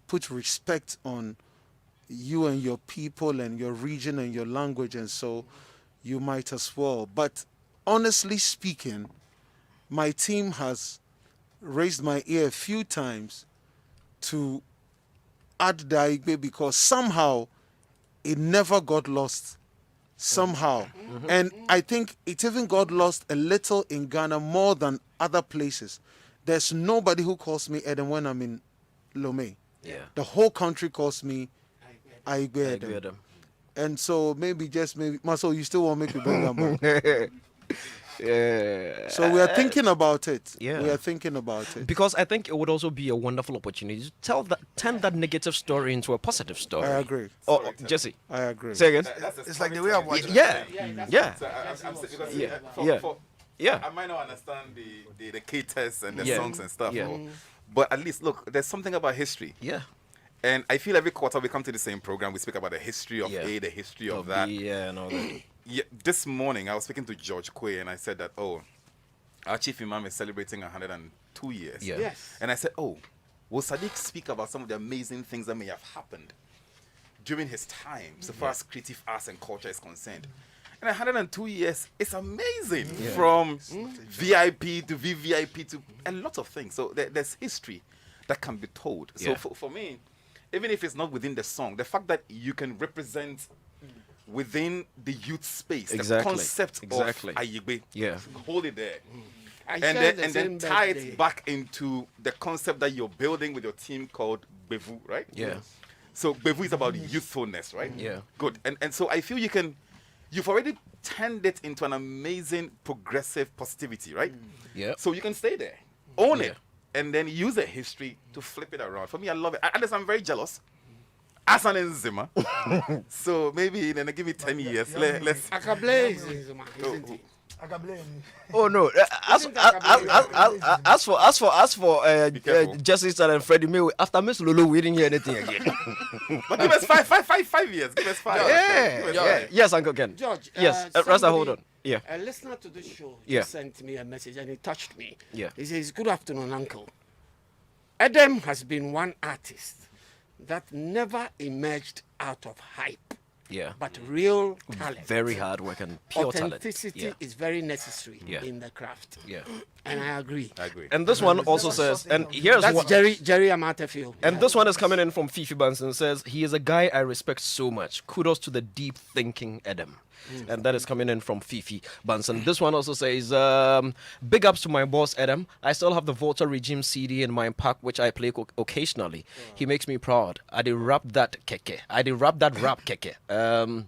put respect on you and your people and your region and your language, and so you might as well. But honestly speaking, my team has raised my ear a few times to add the Aigbe because somehow it never got lost. Somehow. And I think it even got lost a little in Ghana more than other places. There's nobody who calls me Edem when I'm in Lomé. Yeah. The whole country calls me Aigbe I agree Edem. with them. And so maybe Maso, you still want me to bring them back? Yeah. So we are thinking about it. Yeah. We are thinking about it. Because I think it would also be a wonderful opportunity to turn that negative story into a positive story. I agree. Oh, Jesse, I agree. say again. It's like the way I watch it. Yeah, yeah, So I'm because Yeah. for- Yeah. for- yeah. I might not understand the K-tests and the Yeah. songs and stuff, Yeah. but at least look, there's something about history. Yeah. And I feel every quarter we come to the same program, we speak about the history of Yeah. A, the history of Of that. yeah, and all that. Yeah, this morning I was speaking to George Quaye and I said that, our chief imam is celebrating 102 years. Yeah. Yes. And I said, will Sadiq speak about some of the amazing things that may have happened during his time, so far as creative arts and culture is concerned? And 102 years, it's amazing. From VIP to VVIP to a lot of things. So there's history that can be told. So Yeah. for me, even if it's not within the song, the fact that you can represent within the youth space, Exactly. the concept Exactly. of Ayigbe, Yeah. hold it there. I And share then, the and then same tie birthday. it back into the concept that you're building with your team called Bevu, right? Yeah. So Bevu is about youthfulness, right? Yeah. Good. And so I feel you've already turned it into an amazing progressive positivity, right? Yeah. So you can stay there, own Yeah. it, and then use the history to flip it around. For me, I love it. At least I'm very jealous. As an Zima. So maybe then give me 10 years. Let's. Akable is in Zuma, isn't he? I can blame. Oh no! As for Be careful. Jesse and Freddie May, after Miss Lulu, we didn't hear anything again. But give us 5 years. Give us 5. yeah, Give us yeah. 5. Yes, Uncle Ken. George, Yes, Rasta, hold on. Yeah. A listener to this show Yeah. just sent me a message and it touched me. Yeah. He says, "Good afternoon, Uncle. Edem has been one artist that never emerged out of hype, Yeah. but real talent. Very hard work and pure talent. Authenticity Yeah. is very necessary Yeah. in the craft." Yeah. And I agree. I agree. And this one also says, and here's That's what. Jerry Amatefield. And this one is coming in from Fifi Bunsen. Says he is a guy I respect so much. Kudos to the deep thinking Edem. And that is coming in from Fifi Bunsen. This one also says, big ups to my boss Edem. I still have the Volta Regime CD in my pack, which I play occasionally. He makes me proud. I did rap that keke. Rap keke.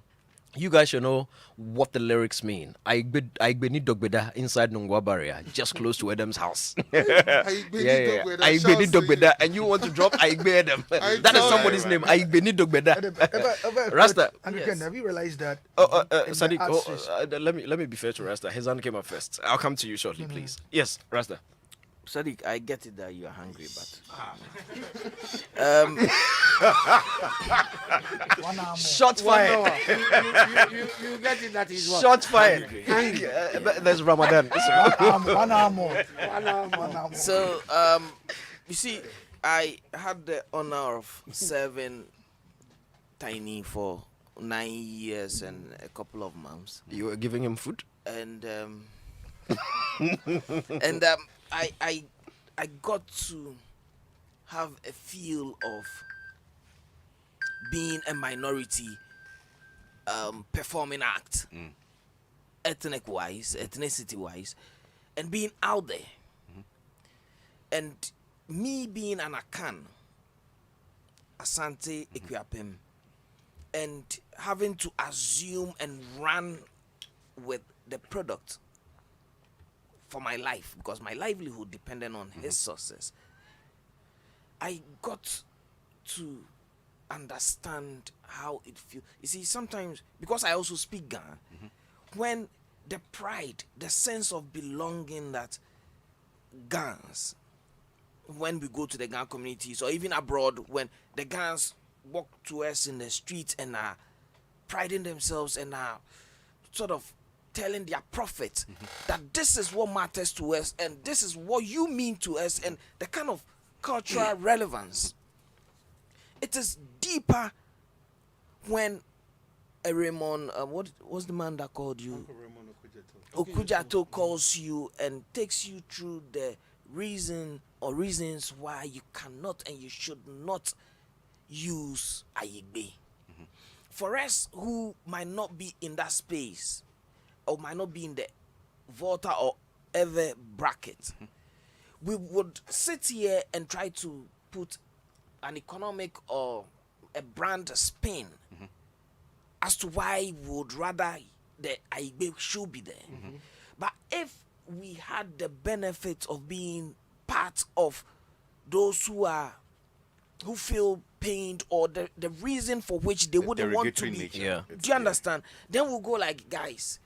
You guys should know what the lyrics mean. I need dogbeda inside Nungwa barrier, just close to Edem's house. Yeah. I need dogbeda, and you want to drop Aigbe Edem. That is somebody's name. I need dogbeda. Rasta. Uncle Ken, have you realized that? in the Sadiq, arts let me be fair to Rasta. His hand came up first. I'll come to you shortly, please. Yes, Rasta. Sadiq, I get it that you are hungry, but one arm more. Shots fired. You get it that he's what? Shots fired. Hungry. There's Ramadan. One arm more. One arm. One arm more. so you see, I had the honor of serving Tiny for 9 years and a couple of months, You were giving him food? and I got to have a feel of being a minority performing act, ethnicity wise, and being out there, and me being an Akan, Asante Equiapem, and having to assume and run with the product for my life, because my livelihood depended on his sources. I got to understand how it feels. You see, sometimes, because I also speak Ghana, when the pride, the sense of belonging that Ghanaians, when we go to the Ghana communities or even abroad, when the Ghanaians walk to us in the streets and are priding themselves and are sort of telling their prophet that this is what matters to us and this is what you mean to us, and the kind of cultural relevance. It is deeper when a Raymond, what was the man that called you? Okujato calls you and takes you through the reason or reasons why you cannot and you should not use Ayigbe. For us who might not be in that space or might not be in the Volta or ever bracket, we would sit here and try to put an economic or a brand spin as to why we would rather the Aigbe should be there. But if we had the benefit of being part of those who feel pained or the reason for which they wouldn't want to be. nature. Yeah. Do you understand? Then we'll go like, guys.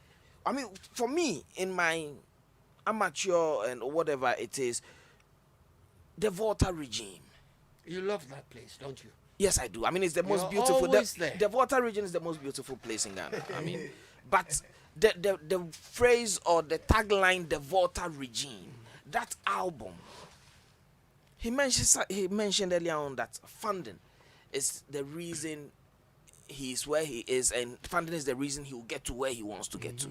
I mean, for me, in my amateur and whatever it is, the Volta regime. You love that place, don't you? Yes, I do. I mean, it's the most You're beautiful. always there. The Volta region is the most beautiful place in Ghana. I mean, but the phrase or the tagline, the Volta regime, that album. He mentioned earlier on that funding is the reason he's where he is, and funding is the reason he will get to where he wants to get to.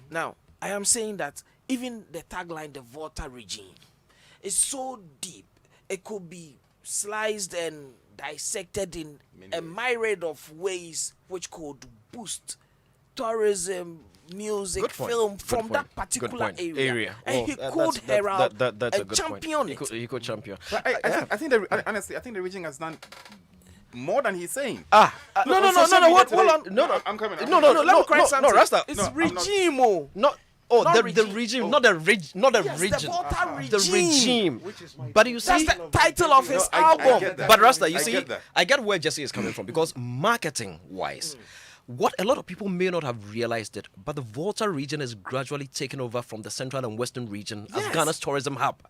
Now, I am saying that even the tagline, the Volta regime, is so deep. It could be sliced and dissected in a myriad of ways which could boost tourism, music, Good point. film Good from point. that Good particular point. area. And he Well, could herald that's a and good point. champion He it. could, he could champion. But honestly, I think the region has done more than he's saying. No, hold on. No, I'm coming. no, Let me correct no, something. Rasta. It's No, I'm not- regime. Oh. Not Not the regime. regime, not the region, Yes, the Volta regime. the regime. But you see, That's the title of his I album. get that. but Rasta, you I see, get that. I get where Jesse is coming from because marketing wise, what a lot of people may not have realized it, but the Volta region is gradually taking over from the central and western region as Yes. Ghana's tourism hub.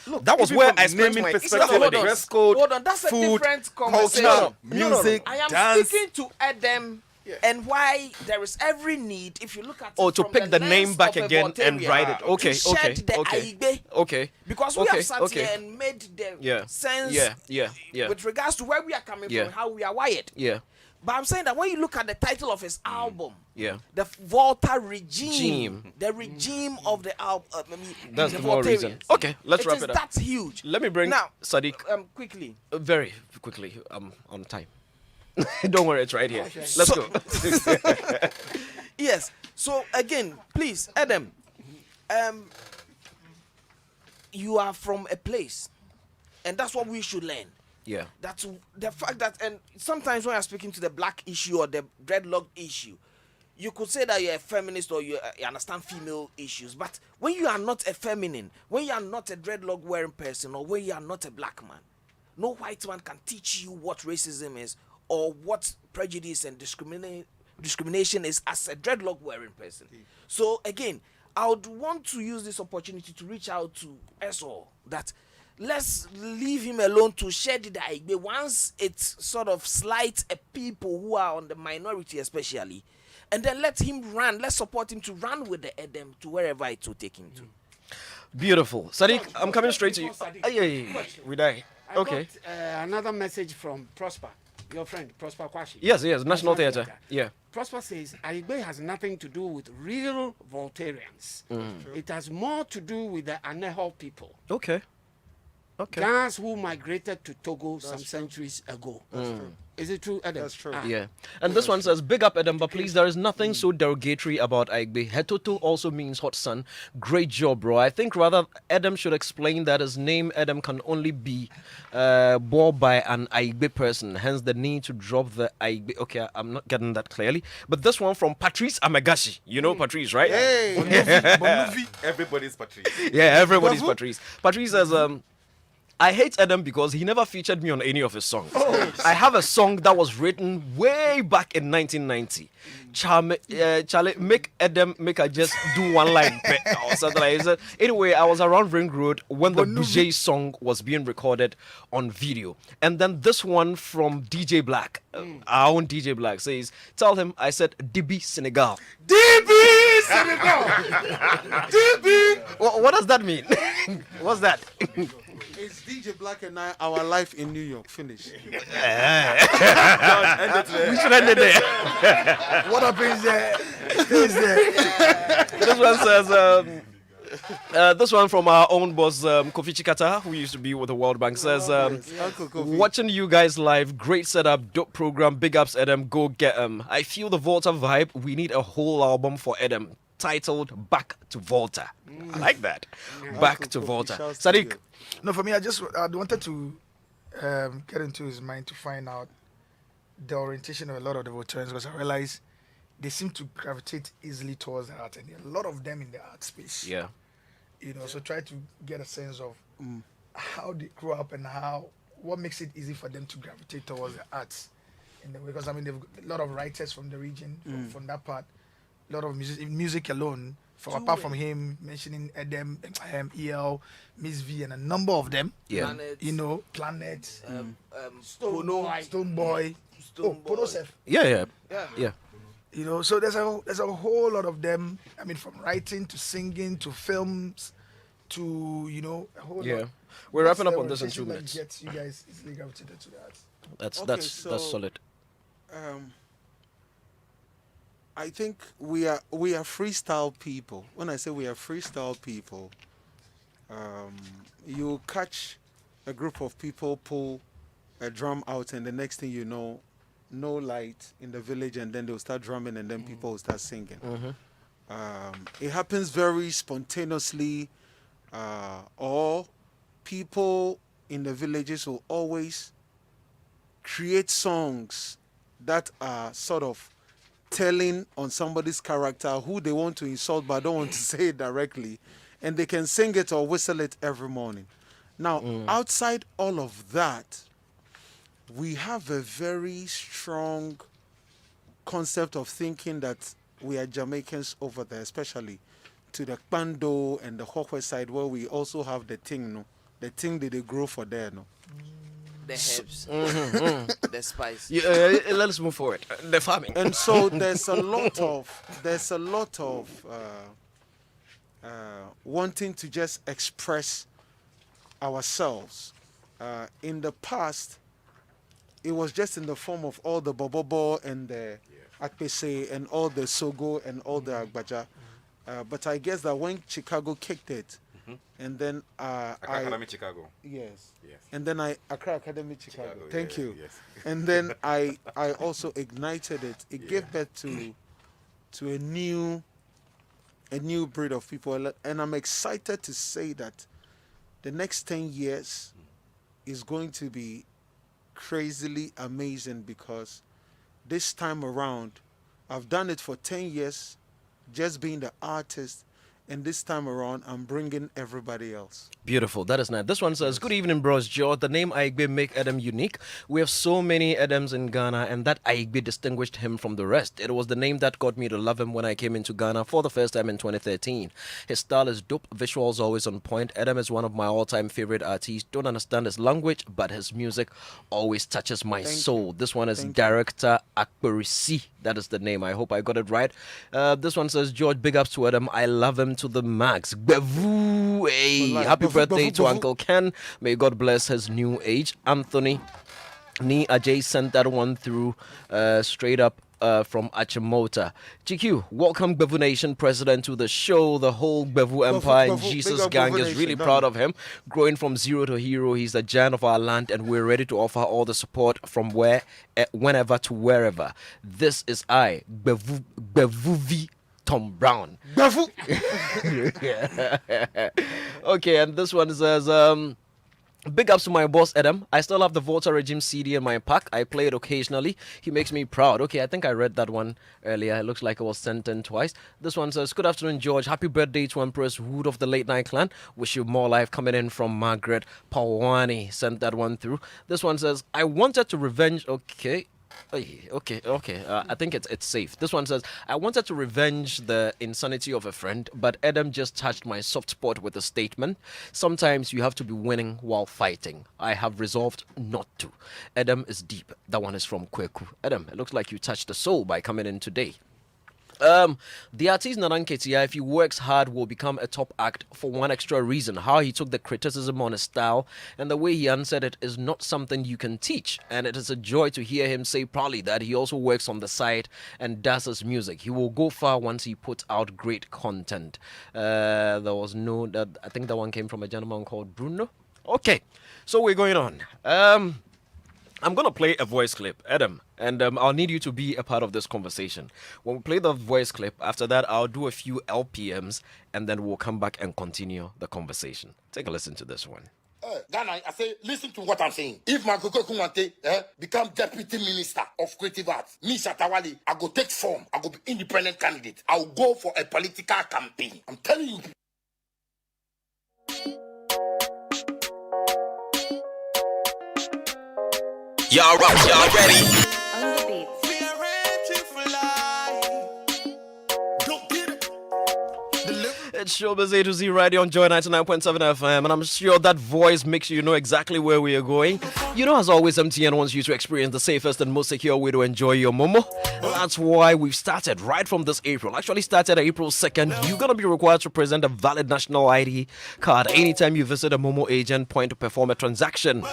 Look, that was even where from I spent naming my perspective, hold on. dress code, Hold on, that's a food, different culture, conversation. music, I am dance. speaking to Edem and why there is every need, if you look at Oh, it to from pick the name lens back of a again and Voltairean, write it. Okay, to shed the okay, Aigbe. okay. Because we Okay, have sat okay. here and made the Yeah. sense Yeah. with regards to where we are coming Yeah. from, how we are wired. Yeah. But I'm saying that when you look at the title of his album, Yeah. the Volta regime, Regime. the regime of the album, That's the more reason. Voltaireans. Okay, let's wrap is it up. That's huge. Let me bring Now, Sadiq quickly. very quickly. On time. Don't worry, it's right here. Let's So- go. Yes. So again, please, Edem, you are from a place, and that's what we should learn. Yeah. That's the fact that, and sometimes when you're speaking to the black issue or the dreadlock issue, you could say that you're a feminist or you understand female issues. But when you are not a feminine, when you are not a dreadlock wearing person, or when you are not a black man, no white man can teach you what racism is or what prejudice and discrimination is as a dreadlock wearing person. So again, I would want to use this opportunity to reach out to us all that let's leave him alone to shed the Aigbe once it sort of slights a people who are on the minority especially, and then let him run. Let's support him to run with the Edem to wherever it will take him to. Beautiful. Sadiq, I'm coming straight to you. Before Sadiq, Yeah. question. We die. I Okay. got another message from Prosper, your friend, Prosper Kwashi. Yes, National Theatre. Yeah. Prosper says Aigbe has nothing to do with real Voltaireans. It has more to do with the Aneho people, Okay. Ghans who migrated to Togo some centuries ago. Is it true, Edem? That's true. Yeah. And this one says, big up Edem, but please, there is nothing so derogatory about Aigbe. Hetoto also means hot sun. Great job, bro. I think rather Edem should explain that his name Edem can only be bore by an Aigbe person. Hence the need to drop the Aigbe. Okay, I'm not getting that clearly. But this one from Patrice Amagashi. You know Patrice, right? Everybody's Patrice. Yeah, everybody's Patrice. Patrice says, I hate Edem because he never featured me on any of his songs. I have a song that was written way back in 1990. Charlie, make Edem, make I just do one line or something like that. Anyway, I was around Ring Road when the Bouger song was being recorded on video. And then this one from DJ Black, our own DJ Black, says, tell him I said DB Senegal. DB Senegal! DB! What does that mean? What's that? It's DJ Black and I, our life in New York. Finish. We should end it there. What happens there stays there. This one says, This one from our own boss, Kofi Chikata, who used to be with the World Bank, says, Uncle Kofi. watching you guys live, great setup, dope program, big ups, Edem, go get 'em. I feel the Volta vibe. We need a whole album for Edem, titled Back to Volta. I like that. Back to Kofi, Volta. shouts to Sadiq, you. No, for me, I wanted to get into his mind to find out the orientation of a lot of the veterans, because I realized they seem to gravitate easily towards the art, and there are a lot of them in the art space. yeah. So try to get a sense of how they grew up and what makes it easy for them to gravitate towards the arts. Because I mean, they've got a lot of writers from the region, from that part, a lot of music alone. Apart from him mentioning Edem, EL, Miss V, and a number of them. Yeah. Planet, Stone Boy. Stone Boy, Podosef. Yeah. So there's a whole lot of them. I mean, from writing to singing to films to a whole Yeah. lot. We're What's wrapping up the on this in 2 orientation that minutes. gets you guys easily gravitated to the arts? That's Okay, that's so- solid. I think we are freestyle people. When I say we are freestyle people, you catch a group of people pull a drum out, and the next thing you know, no light in the village, and then they'll start drumming, and then people will start singing. It happens very spontaneously, or people in the villages will always create songs that are sort of telling on somebody's character who they want to insult but don't want to say it directly, and they can sing it or whistle it every morning. Now, outside all of that, we have a very strong concept of thinking that we are Jamaicans over there, especially to the Kpando and the Hokwe side, where we also have the thing, no? The thing that they grow for there, no? The herbs, the spice. Yeah, let's move forward. The farming. And so there's a lot of wanting to just express ourselves. In the past, it was just in the form of all the bobobo and the akpese and all the sogo and all the agbaja. But I guess that when Chicago kicked it, and then Academy Chicago. yes, Yes. and then Accra Academy Chicago. Chicago, Thank yeah, you. yes. And then I also ignited it. It gave birth to a new breed of people, and I'm excited to say that the next 10 years is going to be crazily amazing, because this time around I've done it for 10 years just being the artist, and this time around I'm bringing everybody else. Beautiful. That is nice. This one says, good evening, bros. George, the name Aigbe make Edem unique. We have so many Edems in Ghana, and that Aigbe distinguished him from the rest. It was the name that got me to love him when I came into Ghana for the first time in 2013. His style is dope. Visuals always on point. Edem is one of my all-time favorite artists. Don't understand his language, but his music always touches my soul. This one is Thank you. Director Akbarisi. That is the name. I hope I got it right. This one says, George, big ups to Edem. I love him to the max. Bevu, hey. Wallahi, Happy bevu, birthday bevu, to bevu. Uncle Ken. May God bless his new age. Anthony Ni Ajay sent that one through straight up from Achimota. GQ, welcome Bevu Nation president to the show. The whole Bevu Empire and Bevu, Jesus big up gang Bevu is Nation, really done. proud of him. Growing from zero to hero, he's the giant of our land, and we're ready to offer all the support from whenever to wherever. This is Bevuvi Tom Brown. Okay, and this one says, big ups to my boss Edem. I still have the Volta Regime CD in my pack. I play it occasionally. He makes me proud. Okay, I think I read that one earlier. It looks like it was sent in twice. This one says, good afternoon, George. Happy birthday to Empress Wood of the Late Night Clan. Wish you more life. Coming in from Margaret Pawani. Sent that one through. This one says, I wanted to revenge. Okay. Okay. I think it's safe. This one says, I wanted to revenge the insanity of a friend, but Edem just touched my soft spot with a statement. Sometimes you have to be winning while fighting. I have resolved not to. Edem is deep. That one is from Kweku. Edem, it looks like you touched the soul by coming in today. The artist Nanan Ketia, if he works hard, will become a top act for one extra reason. How he took the criticism on his style and the way he answered it is not something you can teach. And it is a joy to hear him say proudly that he also works on the side and does his music. He will go far once he puts out great content. There was I think that one came from a gentleman called Bruno. Okay, so we're going on. I'm going to play a voice clip, Edem, and I'll need you to be a part of this conversation. When we play the voice clip, after that, I'll do a few LPMs, and then we'll come back and continue the conversation. Take a listen to this one. Ghana, I say, listen to what I'm saying. If Makoko Kumante become deputy minister of creative arts, me Shatawali, I go take form. I go be independent candidate. I'll go for a political campaign. I'm telling you. Y'all ready? On the beats. It's Showbiz A to Z radio on Joy 99.7 FM, and I'm sure that voice makes you know exactly where we are going. You know, as always, MTN wants you to experience the safest and most secure way to enjoy your Momo. And that's why we've started right from this April. Actually started April 2nd. You're going to be required to present a valid national ID card anytime you visit a Momo agent point to perform a transaction.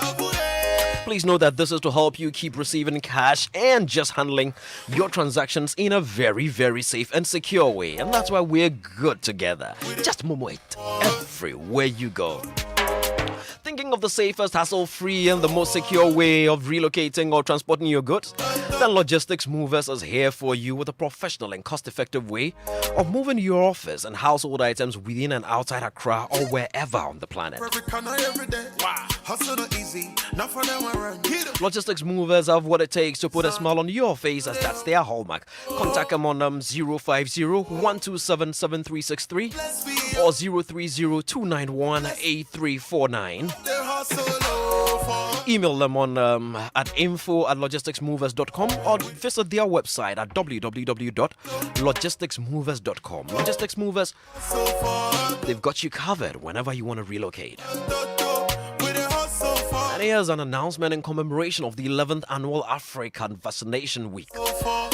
Please know that this is to help you keep receiving cash and just handling your transactions in a very, very safe and secure way. And that's why we're good together. Just Momo it everywhere you go. Thinking of the safest, hassle-free, and the most secure way of relocating or transporting your goods? Then Logistics Movers is here for you with a professional and cost-effective way of moving your office and household items within and outside Accra or wherever on the planet. Logistics Movers have what it takes to put a smile on your face, as that's their hallmark. Contact them on 050-127-7363 or 030-291-8349. Email them on at info@logisticsmovers.com or visit their website at www.logisticsmovers.com. Logistics Movers, they've got you covered whenever you want to relocate. And here's an announcement in commemoration of the 11th Annual African Vaccination Week.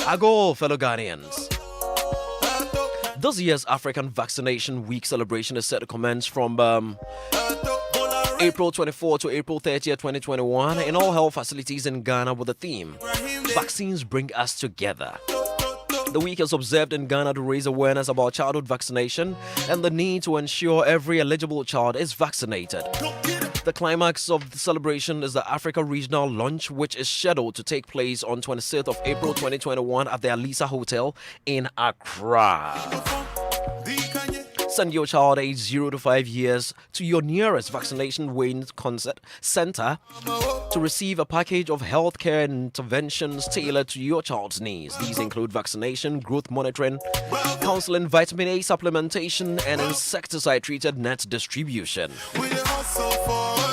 Ago, fellow Ghanaians. This year's African Vaccination Week celebration is set to commence from April 24 to April 30th, 2021 in all health facilities in Ghana with the theme, Vaccines Bring Us Together. The week is observed in Ghana to raise awareness about childhood vaccination and the need to ensure every eligible child is vaccinated. The climax of the celebration is the Africa Regional Lunch, which is scheduled to take place on 26th of April 2021 at the Alisa Hotel in Accra. Send your child aged 0 to 5 years to your nearest vaccination weighing center to receive a package of healthcare interventions tailored to your child's needs. These include vaccination, growth monitoring, counseling, vitamin A supplementation, and insecticide-treated net distribution.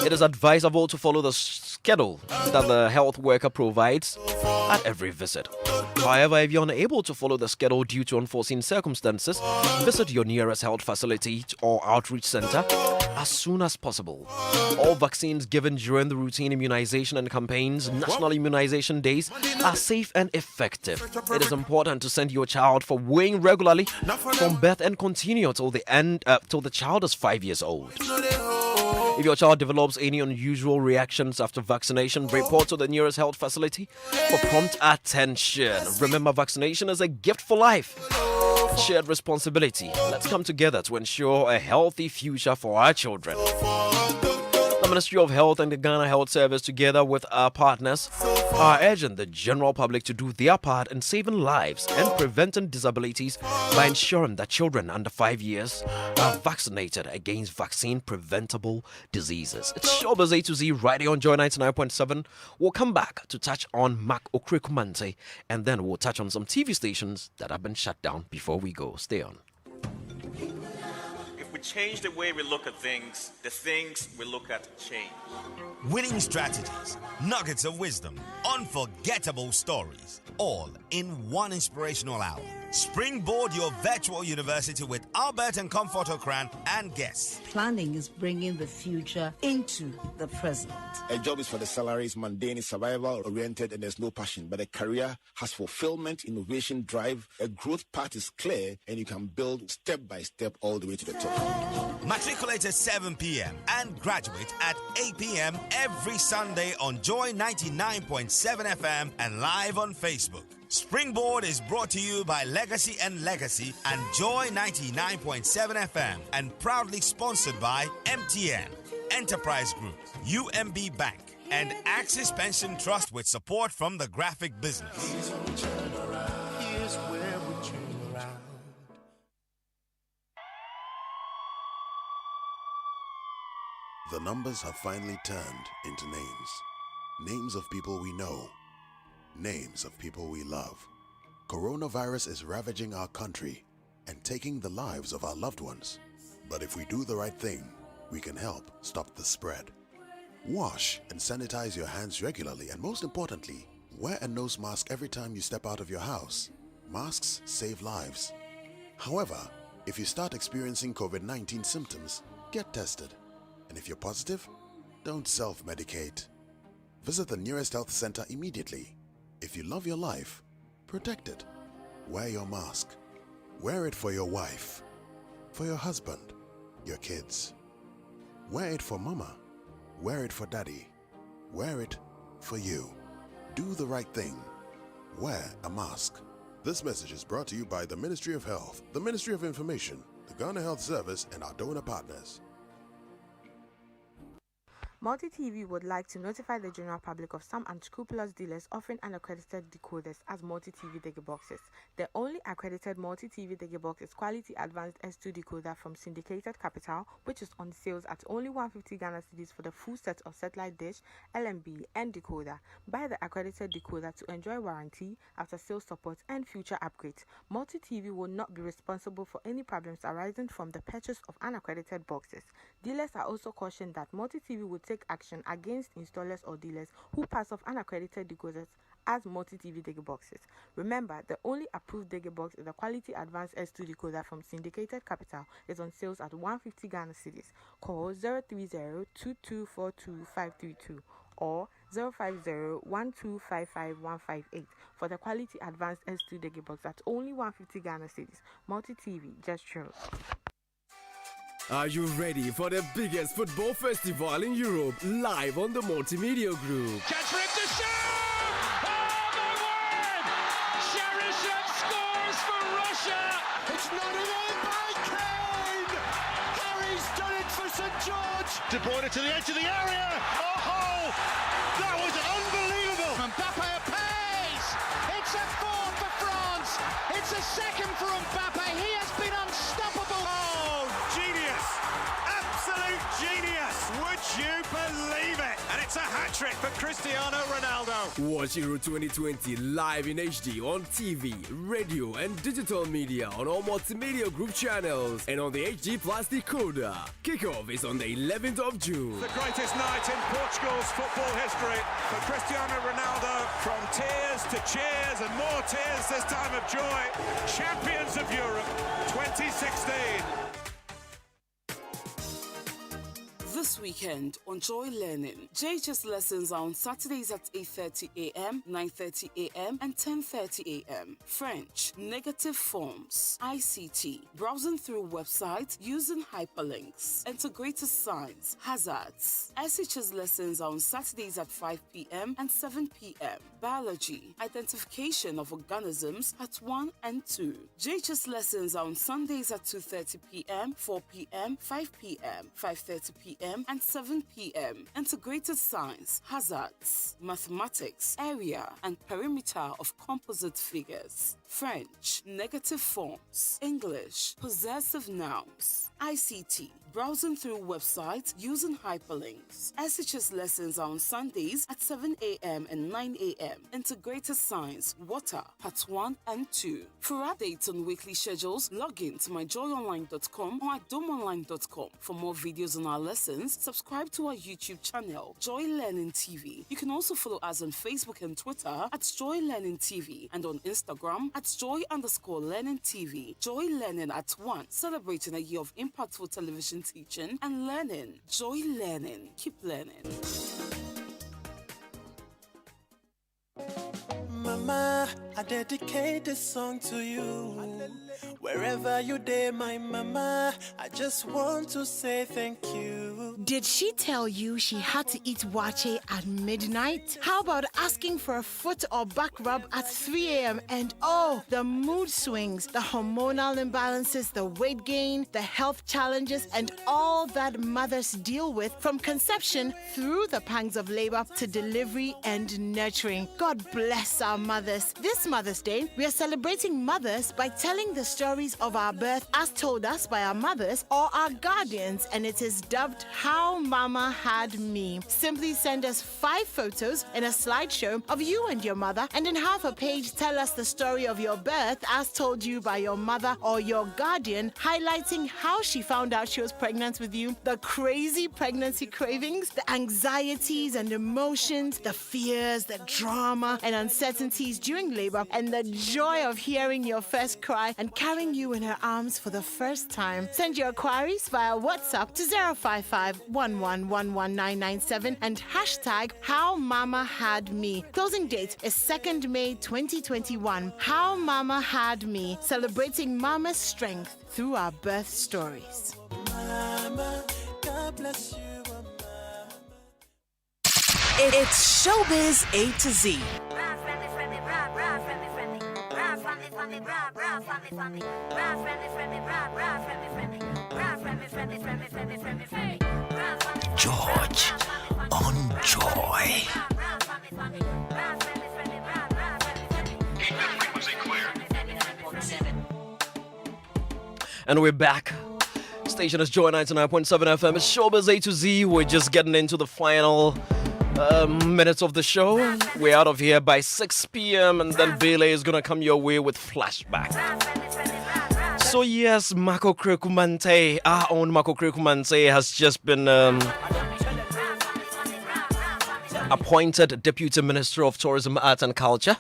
It is advisable to follow the schedule that the health worker provides at every visit. However, if you're unable to follow the schedule due to unforeseen circumstances, visit your nearest health facility or outreach center as soon as possible. All vaccines given during the routine immunization and campaigns, national immunization days, are safe and effective. It is important to send your child for weighing regularly from birth and continue till the child is 5 years old. If your child develops any unusual reactions after vaccination, report to the nearest health facility for prompt attention. Remember, vaccination is a gift for life. Shared responsibility. Let's come together to ensure a healthy future for our children. The Ministry of Health and the Ghana Health Service, together with our partners, are urging the general public to do their part in saving lives and preventing disabilities by ensuring that children under 5 years are vaccinated against vaccine-preventable diseases. It's Showbiz A to Z right here on Joy 99.7. We'll come back to touch on Mac Okrekumante, and then we'll touch on some TV stations that have been shut down before we go. Stay on. If we change the way we look at things, the things we look at change. Winning strategies, nuggets of wisdom, unforgettable stories, all in one inspirational hour. Springboard your virtual university with Albert and Comfort Okran and guests. Planning is bringing the future into the present. A job is for the salary, is mundane, is survival oriented, and there's no passion. But a career has fulfillment, innovation, drive. A growth path is clear, and you can build step by step all the way to the top. Matriculate at 7 p.m. and graduate at 8 p.m. every Sunday on Joy 99.7 FM and live on Facebook. Springboard is brought to you by Legacy and Legacy and Joy 99.7 FM and proudly sponsored by MTN, Enterprise Group, UMB Bank, and Axis Pension Trust with support from the graphic business. The numbers have finally turned into names. Names of people we know. Names of people we love. Coronavirus is ravaging our country and taking the lives of our loved ones. But if we do the right thing, we can help stop the spread. Wash and sanitize your hands regularly, and most importantly, wear a nose mask every time you step out of your house. Masks save lives. However, if you start experiencing COVID-19 symptoms, get tested. And if you're positive, don't self-medicate. Visit the nearest health center immediately. If you love your life, protect it. Wear your mask. Wear it for your wife, for your husband, your kids. Wear it for mama. Wear it for daddy. Wear it for you. Do the right thing. Wear a mask. This message is brought to you by the Ministry of Health, the Ministry of Information, the Ghana Health Service, and our donor partners. Multi-TV would like to notify the general public of some unscrupulous dealers offering unaccredited decoders as multi-TV digger boxes. The only accredited multi-TV digger box is Quality Advanced S2 decoder from Syndicated Capital, which is on sales at only 150 Ghana cedis for the full set of satellite dish, LMB, and decoder. Buy the accredited decoder to enjoy warranty, after-sales support, and future upgrades. Multi-TV will not be responsible for any problems arising from the purchase of unaccredited boxes. Dealers are also cautioned that Multi-TV will take action against installers or dealers who pass off unaccredited decoders as multi-TV digger boxes. Remember, the only approved digger box is the Quality Advanced S2 decoder from Syndicated Capital. Is on sales at 150 Ghana cedis. Call 030-2242-532 or 050-1255-158 for the Quality Advanced S2 digger box at only 150 Ghana cedis. Multi-TV, just true. Are you ready for the biggest football festival in Europe, live on the Multimedia Group? Chance for him to shoot! Oh, my word! Cheryshev scores for Russia! It's not in by Kane! Harry's done it for St. George! De Bruyne to the edge of the area! Oh, that was unbelievable! Mbappe a pace! It's a fourth for France! It's a second for Mbappe! He has been unstoppable! Oh, genius! Absolute genius! Would you believe it? And it's a hat-trick for Cristiano Ronaldo. Watch Euro 2020 live in HD on TV, radio, and digital media on all Multimedia Group channels and on the HD Plus decoder. Kickoff is on the 11th of June. The greatest night in Portugal's football history for Cristiano Ronaldo. From tears to cheers and more tears this time of joy. Champions of Europe 2016. This weekend on Joy Learning, JHS lessons are on Saturdays at 8:30 a.m., 9:30 a.m. and 10:30 a.m. French, negative forms, ICT, browsing through websites using hyperlinks, integrated science, hazards. SHS lessons are on Saturdays at 5 p.m. and 7 p.m. Biology, identification of organisms at 1 and 2. JHS lessons are on Sundays at 2:30 p.m., 4 p.m., 5 p.m., 5:30 p.m. and 7 p.m. Integrated science, hazards, mathematics, area and perimeter of composite figures. French, negative forms, English, possessive nouns, ICT, browsing through websites using hyperlinks. SHS lessons are on Sundays at 7 a.m. and 9 a.m. Integrated science, water, part 1 and 2. For updates on weekly schedules, log in to myjoyonline.com or at domonline.com. For more videos on our lessons, lessons, subscribe to our YouTube channel, Joy Learning TV. You can also follow us on Facebook and Twitter at Joy Learning TV and on Instagram at Joy_Learning TV. Joy Learning at 1, celebrating a year of impactful television teaching and learning. Joy Learning. Keep learning. Mama, I dedicate this song to you. Wherever you day, my mama, I just want to say thank you. Did she tell you she had to eat wache at midnight? How about asking for a foot or back rub at 3 a.m. and the mood swings, the hormonal imbalances, the weight gain, the health challenges, and all that mothers deal with from conception through the pangs of labor to delivery and nurturing. God bless our mothers. This Mother's Day, we are celebrating mothers by telling the stories of our birth as told us by our mothers or our guardians, and it is dubbed How Mama Had Me. Simply send us 5 photos in a slideshow of you and your mother, and in half a page tell us the story of your birth as told you by your mother or your guardian, highlighting how she found out she was pregnant with you, the crazy pregnancy cravings, the anxieties and emotions, the fears, the drama and uncertainties during labor, and the joy of hearing your first cry and carrying you in her arms for the first time. Send your queries via WhatsApp to 055-1111-997 and hashtag How Mama Had Me. Closing date is 2nd May 2021. How Mama Had Me, celebrating mama's strength through our birth stories. Mama, God bless you. It's Showbiz A to Z. George on Joy. And we're back. Station is Joy 99.7 FM. It's Showbiz A to Z. We're just getting into the final minutes of the show. We're out of here by 6 p.m. and then Bailey is gonna come your way with flashback. So yes, Mako Krekumante, our own Mako Krekumante, has just been appointed Deputy Minister of Tourism, Art and Culture.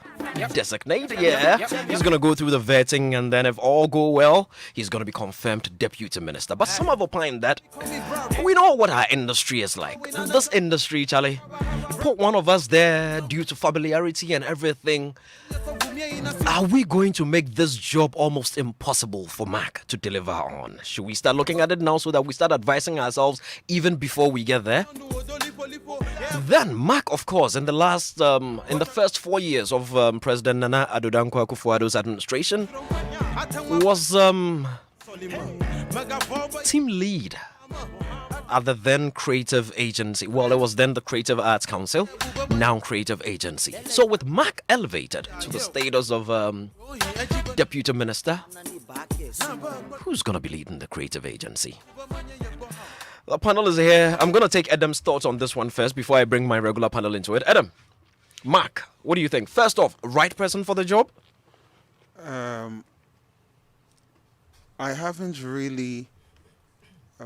Designate, He's going to go through the vetting, and then if all go well, he's going to be confirmed Deputy Minister. But some have opined that we know what our industry is like. This industry, Charlie, put one of us there due to familiarity and everything. Are we going to make this job almost impossible for Mac to deliver on? Should we start looking at it now so that we start advising ourselves even before we get there? Then Mac, of course, in the first 4 years of President Nana Addo Dankwa Akufo-Addo's administration, was team lead at the then creative agency. Well, it was then the Creative Arts Council, now Creative Agency. So with Mac elevated to the status of Deputy Minister, who's going to be leading the Creative Agency? The panel is here. I'm going to take Edem's thoughts on this one first before I bring my regular panel into it. Edem, Mark, what do you think? First off, right person for the job? I haven't really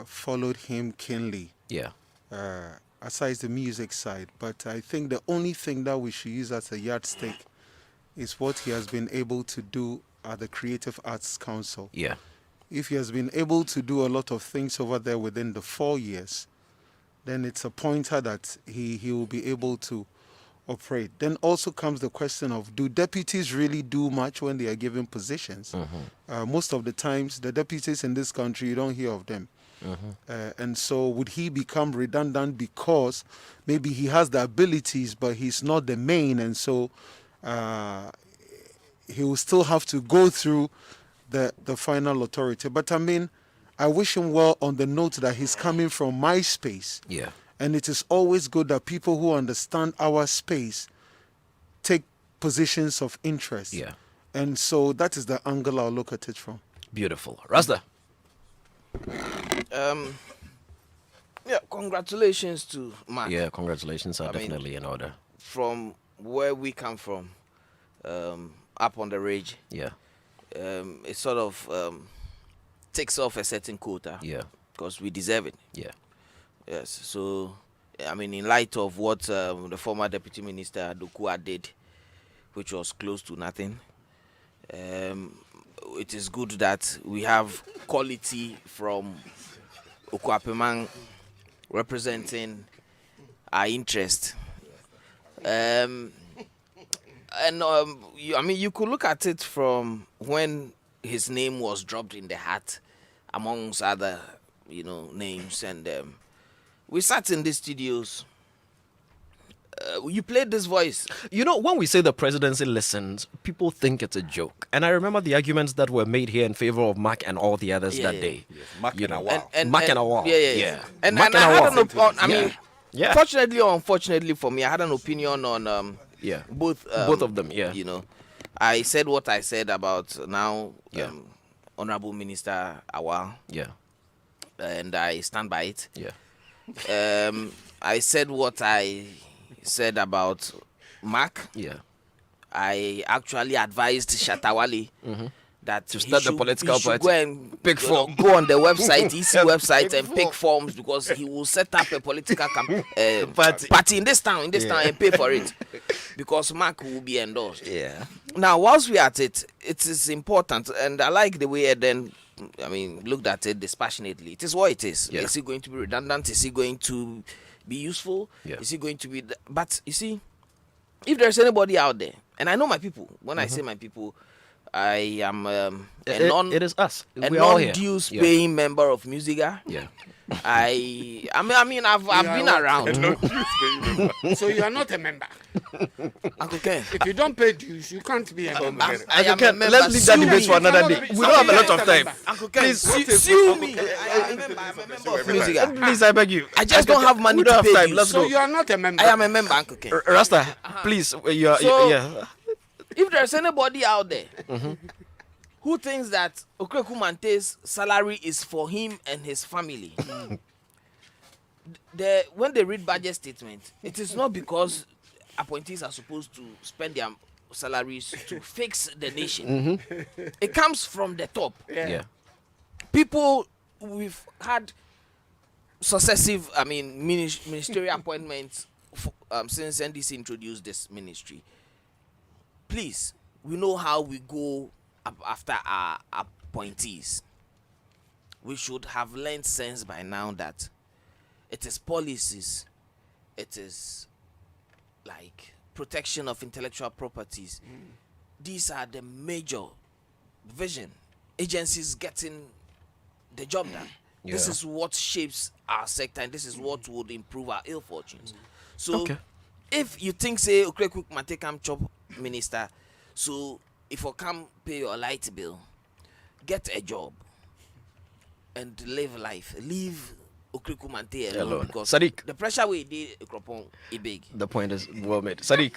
followed him keenly. Yeah. Aside the music side. But I think the only thing that we should use as a yardstick is what he has been able to do at the Creative Arts Council. Yeah. If he has been able to do a lot of things over there within the 4 years, then it's a pointer that he will be able to operate. Then also comes the question of, do deputies really do much when they are given positions? Most of the times, the deputies in this country, you don't hear of them. And so would he become redundant because maybe he has the abilities, but he's not the main, and so he will still have to go through the final authority. But I mean, I wish him well on the note that he's coming from my space. Yeah. And it is always good that people who understand our space take positions of interest. Yeah. And so that is the angle I'll look at it from. Beautiful. Rasta? Congratulations to Mark. Yeah, congratulations are definitely in order. From where we come from, up on the ridge. Yeah. It sort of takes off a certain quota. Yeah. Because we deserve it. Yeah. Yes. So, I mean, in light of what the former Deputy Minister Dokua did, which was close to nothing, it is good that we have quality from Okwapemang representing our interest. You could look at it from when his name was dropped in the hat, amongst other, names, and we sat in the studios. You played this voice. When we say the presidency listens, people think it's a joke. And I remember the arguments that were made here in favor of Mark and all the others that day. Yes, Mark and Awal. Mark and Awal. Yeah. And I had fortunately or unfortunately for me, I had an opinion on both of them. Yeah. I said what I said about now Honorable Minister Awal. Yeah. And I stand by it. Yeah. I said what I said about Mark. Yeah. I actually advised Shatawale that to start the political party. Go and pick form. Go on the website, EC website, and pick forms, because he will set up a political party in this town, and pay for it, because Mark will be endorsed. Yeah. Now, whilst we are at it, it is important, and I like the way Edem, looked at it dispassionately. It is what it is. Yeah. Is he going to be redundant? Is he going to be useful? Yeah. Is he going to be? But you see, if there's anybody out there, and I know my people. When I say my people, I am it is us. A We're all here. non-dues paying member of Musica. Yeah. I've been around. So you are not a member. Uncle Ken. If you don't pay dues, you can't be a member. I am a member. Let's leave that debate for another day. We don't have a lot of time. Uncle Ken, Please sue me. I'm a member of Musica. Please, I beg you. I just don't have money to pay dues. So you are not a member. I am a member, Uncle Ken. Rasta, please. If there's anybody out there who thinks that Okreku Mante's salary is for him and his family, when they read budget statement, it is not because appointees are supposed to spend their salaries to fix the nation. It comes from the top. Yeah. People, we've had successive, ministerial appointments since NDC introduced this ministry. Please, we know how we go after our appointees. We should have learned sense by now that it is policies, it is like protection of intellectual properties. These are the major vision. Agencies getting the job done. This is what shapes our sector, and this is what would improve our ill fortunes. So, if you think, say, Okreku Mate come chop minister, so if you come pay your light bill, get a job and live life. Leave Okreku Mate alone, because Sadiq, the pressure we did is big. The point is well made. Sadiq.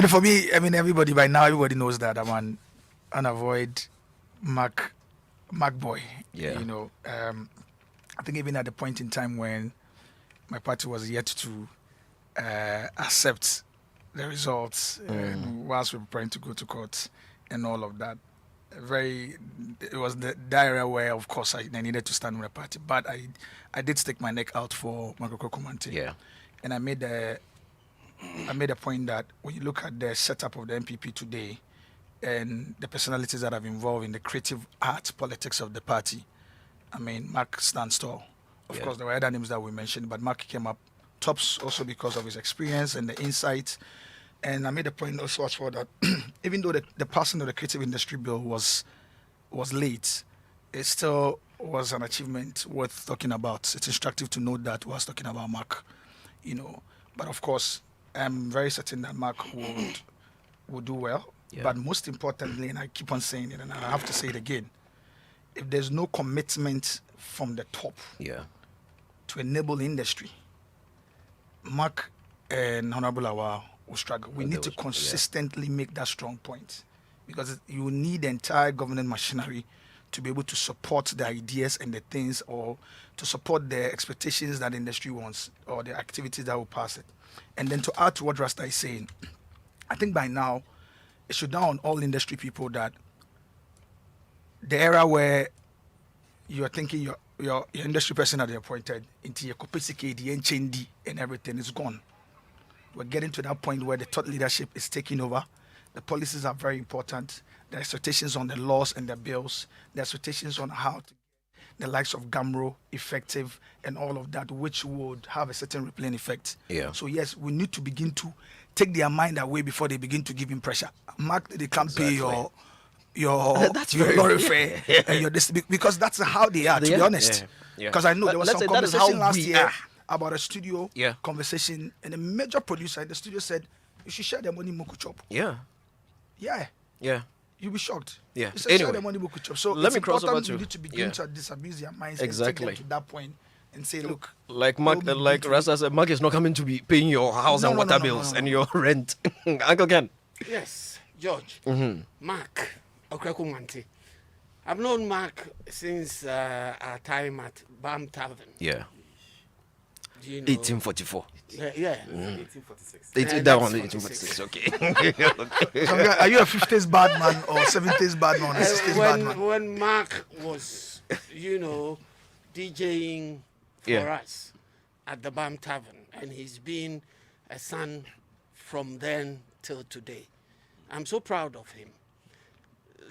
For me, everybody by now, everybody knows that I'm an unavoid Mac boy. Yeah. I think even at the point in time when my party was yet to accept the results, whilst we were trying to go to court and all of that, it was the area where, of course, I needed to stand with the party, but I did stick my neck out for Marco Komante. Yeah. And I made a point that when you look at the setup of the MPP today and the personalities that have involved in the creative arts politics of the party, Mark stands tall. Of course, there were other names that we mentioned, but Mark came up tops also because of his experience and the insight. And I made a point also as well that even though the passing of the creative industry bill was late, it still was an achievement worth talking about. It's instructive to note that whilst talking about Mark, But of course, I'm very certain that Mark would do well. Yeah. But most importantly, and I keep on saying it, and I have to say it again, if there's no commitment from the top to enable industry, Mark and Honorable Awal will struggle. We need to consistently make that strong point, because you need the entire government machinery to be able to support the ideas and the things, or to support the expectations that the industry wants, or the activities that will pass it. And then to add to what Rasta is saying, I think by now it should dawn on all industry people that the era where you're thinking your industry person that they appointed into your capacity, the NCHD and everything is gone. We're getting to that point where the thought leadership is taking over. The policies are very important. The expectations on the laws and the bills, the expectations on how to the likes of GAMRO effective and all of that, which would have a certain repelling effect. Yeah. So yes, we need to begin to take their mind away before they begin to give him pressure. Mark, they can't pay your That's your very- lorry fare and your because that's how they are. To be honest, Yeah. because I know there was Let's some say that is conversation how last we year are. about a studio Yeah. conversation, and a major producer in the studio said, "You should share the money, Moku chop." Yeah. Yeah. Yeah. You'll be shocked. Yeah. He said, share Anyway, the money, Moku chop. So let it's me cross over important to we need to begin to disabuse their minds Exactly. and take them to that point and say, look, Like Mark, we'll be like good to Rasta said, Mark is not coming to be paying your house No, and no, water no, bills no, and your rent. Uncle Ken. Yes, George. Mhm. Mark Okrekumante. I've known Mark since our time at Bam Tavern. Yeah. Do you know? 1844. Yeah. 1846. That one, 1846. Okay. So are you a 50s bad man or 70s bad man or 60s bad man? When Mark was, DJing for Yeah. us at the Bam Tavern, and he's been a son from then till today. I'm so proud of him.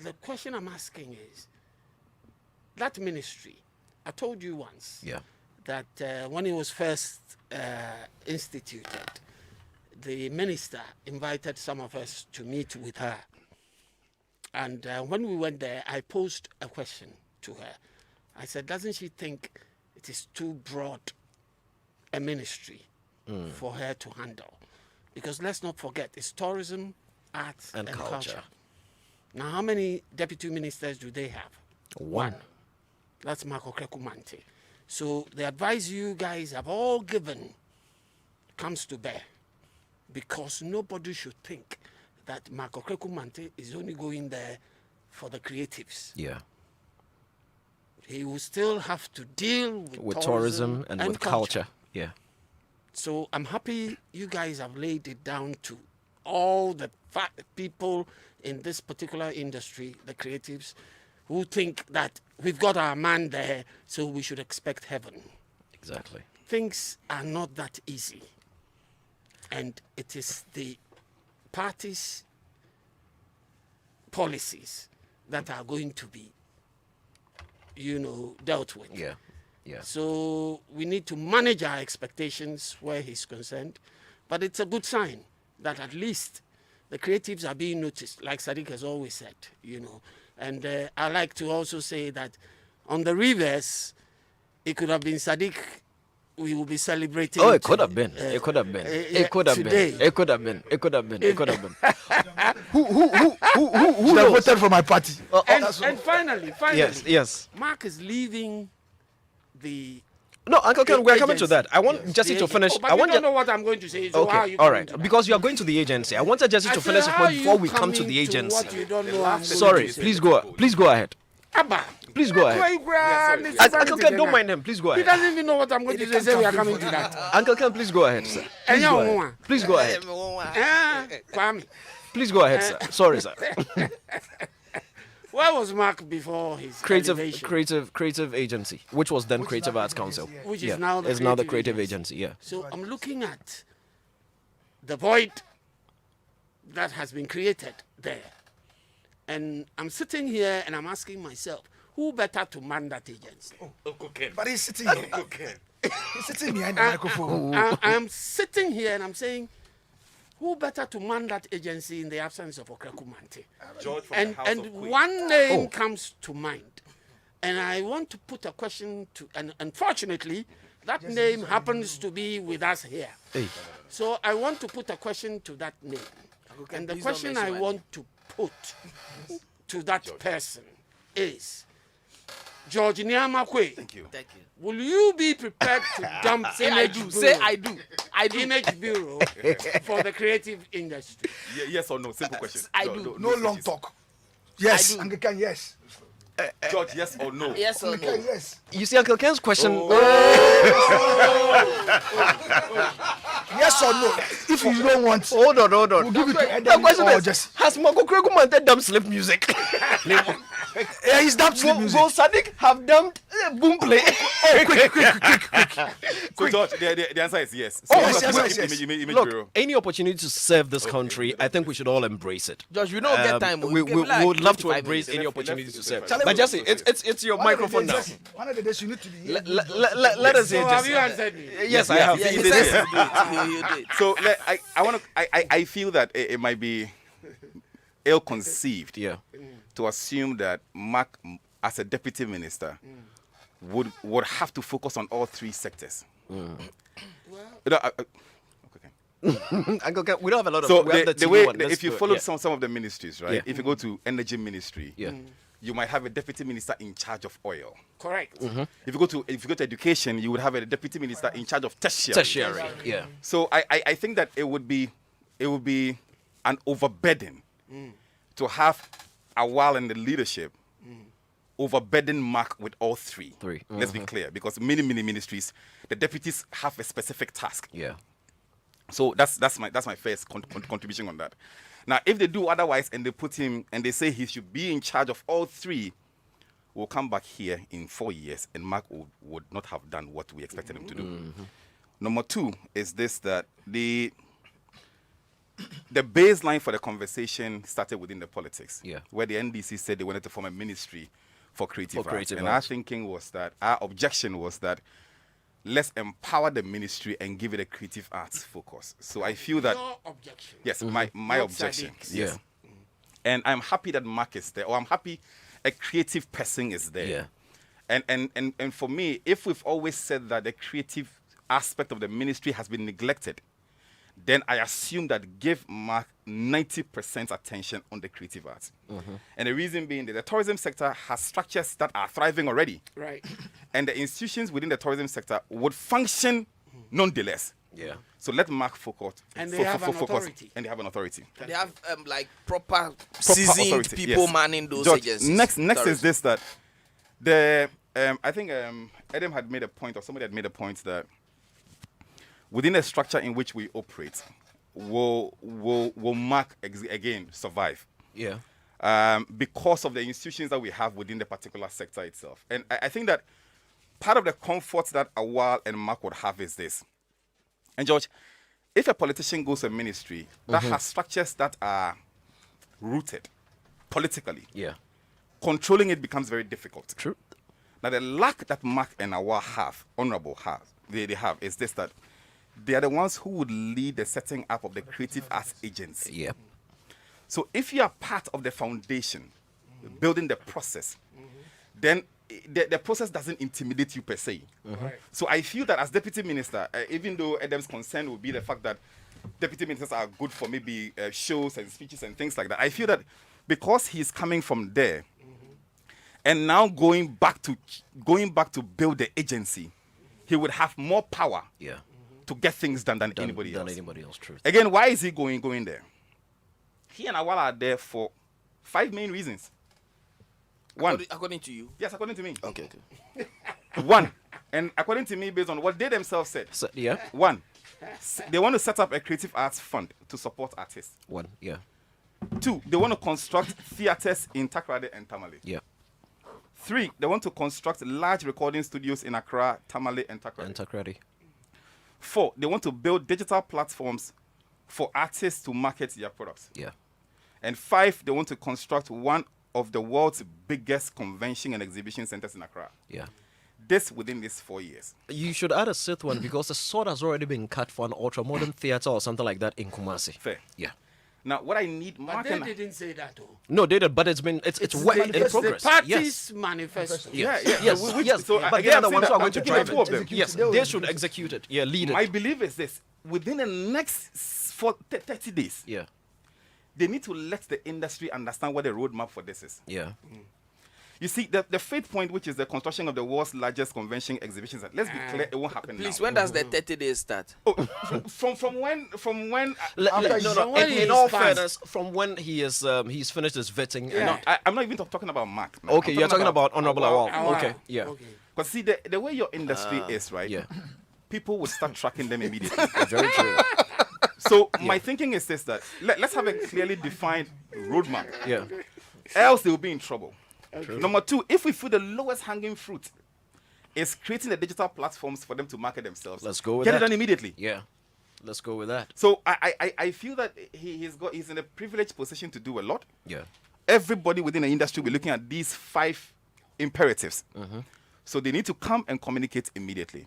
The question I'm asking is, that ministry, I told you once Yeah. that when it was first instituted, the minister invited some of us to meet with her. And when we went there, I posed a question to her. I said, doesn't she think it is too broad a ministry for her to handle? Because let's not forget, it's tourism, arts, And and culture. culture. Now, how many deputy ministers do they have? One. That's Marco Krekumante. So the advice you guys have all given comes to bear, because nobody should think that Marco Krekumante is only going there for the creatives. Yeah. He will still have to deal With tourism and with culture. Yeah. So I'm happy you guys have laid it down to all the people in this particular industry, the creatives, who think that we've got our man there, so we should expect heaven. Exactly. Things are not that easy. And it is the parties' policies that are going to be, dealt with. Yeah. Yeah. So we need to manage our expectations where he's concerned. But it's a good sign that at least the creatives are being noticed, like Sadiq has always said, And I like to also say that on the reverse, it could have been Sadiq we will be celebrating. Oh, it could have been. It could have been. It could have today. been. It could have been. It could have been. It could have been. Who Should have voted for my party. And finally, Yes. Mark is leaving the. No, Uncle Ken, we're coming to agency. that. I want Jesse to finish. But I you want don't know what I'm going to say. So how are Okay, you all coming right. to that? Because you are going to the agency. I wanted Jesse I to said, finish his how point are before you we come to coming the agency. what you don't know I'm going Sorry, to say? please go ahead. Abba. Please go ahead. Uncle Ken, don't mind him. Please go He ahead. doesn't even know what I'm going to say. We are coming to that. Uncle Ken, please go ahead, sir. Please go ahead. Please go ahead. Kwame. Please go ahead, sir. Sorry, sir. Where was Mark before his elevation? Creative agency, which was then Creative Arts Council. Which Yeah, is now the it's now the creative creative agency. Yeah. So I'm looking at the void that has been created there. And I'm sitting here and I'm asking myself, who better to man that agency? But he's sitting here. He's sitting behind the microphone. I'm sitting here and I'm saying, who better to man that agency in the absence of Okrekumante? George from And the House of Quaye. one name comes to mind. And I want to put a question to, and unfortunately, that name happens to be with us here. Hey. So I want to put a question to that name. And the question I want to put to that person is, George Quaye. Thank you. Will you be prepared to dump Image Bureau? Say I do. I do. Image Bureau for the creative industry? Yes or no? Simple question. I do. No long talk. Yes, I do. Anglican, yes. George, yes or no? Yes or no? Anglican, yes. You see, Uncle Ken's question. Yes or no? If you don't want, Hold on. we'll give it to The Edem question or is, just. has Marco Kregu dumped slip music? Yeah, he's dumped slip music. Will Sadiq have dumped boom play? So George, the answer is yes. Oh, yes. Look, any opportunity to serve this country, I think we should all embrace it. Josh, we don't get time. We would love to embrace any opportunity to serve. But Jesse, it's your microphone now. One of the days you need to be here. Let us hear. So have you answered me? Yes, I have. Yeah, he says you did. So I feel that it might be ill-conceived to assume that Mark, as a deputy minister, would have to focus on all three sectors. We don't have a lot of. So we have the TV way, one. Let's if you do it. follow some of the ministries, right? Yeah. If you go to energy ministry, Yeah. you might have a deputy minister in charge of oil. Correct. Mm-hmm. If you go to education, you would have a deputy minister in charge of tertiary. Tertiary, yeah. So I think that it would be an overburden to have a while in the leadership overburden Mark with all three. Let's be clear, because many ministries, the deputies have a specific task. Yeah. So that's my first contribution on that. Now, if they do otherwise and they put him and they say he should be in charge of all three, we'll come back here in 4 years and Mark would not have done what we expected him to do. Number two is this, that the baseline for the conversation started within the politics, where the NDC said they wanted to form a ministry for creative arts. And our thinking was that, our objection was that, let's empower the ministry and give it a creative arts focus. So I feel that... Your objection. Yes, my objection. Sadiq's. Yes. And I'm happy that Mark is there, or I'm happy a creative person is there. Yeah. And for me, if we've always said that the creative aspect of the ministry has been neglected, then I assume that give Mark 90% attention on the creative arts. And the reason being that the tourism sector has structures that are thriving already. Right. And the institutions within the tourism sector would function nonetheless. Yeah. So let Mark focus. And they have an authority. And they have an authority. They have like proper seasoned authority, people yes. manning those George, agencies. Next is this, that the I think Edem had made a point, or somebody had made a point, that within the structure in which we operate, will Mark again survive? Yeah. Because of the institutions that we have within the particular sector itself. And I think that part of the comfort that Awal and Mark would have is this. And George, if a politician goes to a ministry that has structures that are rooted politically, controlling it becomes very difficult. True. Now, the lack that Mark and Awal have, they have, is this, that they are the ones who would lead the setting up of the creative arts agency. Yeah. So if you are part of the foundation, building the process, then the process doesn't intimidate you per se. So I feel that as deputy minister, even though Edem's concern would be the fact that deputy ministers are good for maybe shows and speeches and things like that, I feel that because he's coming from there and now going back to build the agency, he would have more power to get things done than anybody else. True. Again, why is he going there? He and Awala are there for 5 main reasons. One. According to you? Yes, according to me. Okay. One. And according to me, based on what they themselves said. One. They want to set up a creative arts fund to support artists. One. Yeah. 2. They want to construct theaters in Takoradi and Tamale. Yeah. 3. They want to construct large recording studios in Accra, Tamale, and Takoradi. 4. They want to build digital platforms for artists to market their products. Yeah. And 5, they want to construct one of the world's biggest convention and exhibition centers in Accra. Yeah. This within these 4 years. You should add a 6th one, because the sword has already been cut for an ultra-modern theater or something like that in Kumasi. Fair. Yeah. Now, what I need... But they didn't say that, though. No, they did, but it's in progress. The party's manifesto. Yes. So but they are the ones who are going to drive it. Yes, they should execute it. Yeah, lead it. My belief is this. Within the next 30 days, they need to let the industry understand what the roadmap for this is. Yeah. You see, the Faith Point, which is the construction of the world's largest convention exhibition, let's be clear, it won't happen Please, now. when does the 30 days start? Oh, from when? In all fairness, from when he's finished his vetting. No, I'm not even talking about Mark. No. Okay, you're talking about Honorable Awal. Okay, yeah. But see, the way your industry is, right? Yeah. people would start tracking them immediately. Very true. So my thinking is this: that let's have a clearly defined roadmap. Yeah. Else they will be in trouble. True. Number two, if we feel the lowest hanging fruit is creating the digital platforms for them to market themselves, Let's go with get that. it done immediately. Yeah. Let's go with that. So I feel that he's in a privileged position to do a lot. Yeah. Everybody within the industry will be looking at these 5 imperatives. So they need to come and communicate immediately.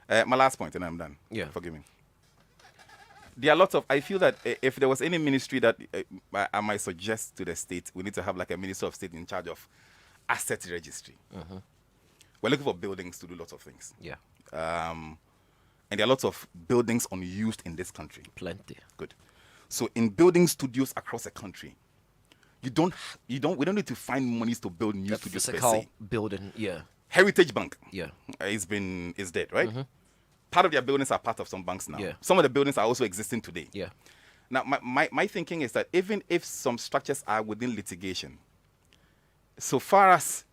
My last point, and I'm done. Yeah. Forgive me. There are lots of, I feel that if there was any ministry that I might suggest to the state, we need to have like a minister of state in charge of asset registry. We're looking for buildings to do lots of things. Yeah. And there are lots of buildings unused in this country. Plenty. Good. So in building studios across the country, we don't need to find monies to build new studios per Physical se. building. Yeah. Heritage Bank. Yeah. Is dead, right? Part of their buildings are part of some banks now. Yeah. Some of the buildings are also existing today. Yeah. Now, my thinking is that even if some structures are within litigation, so far as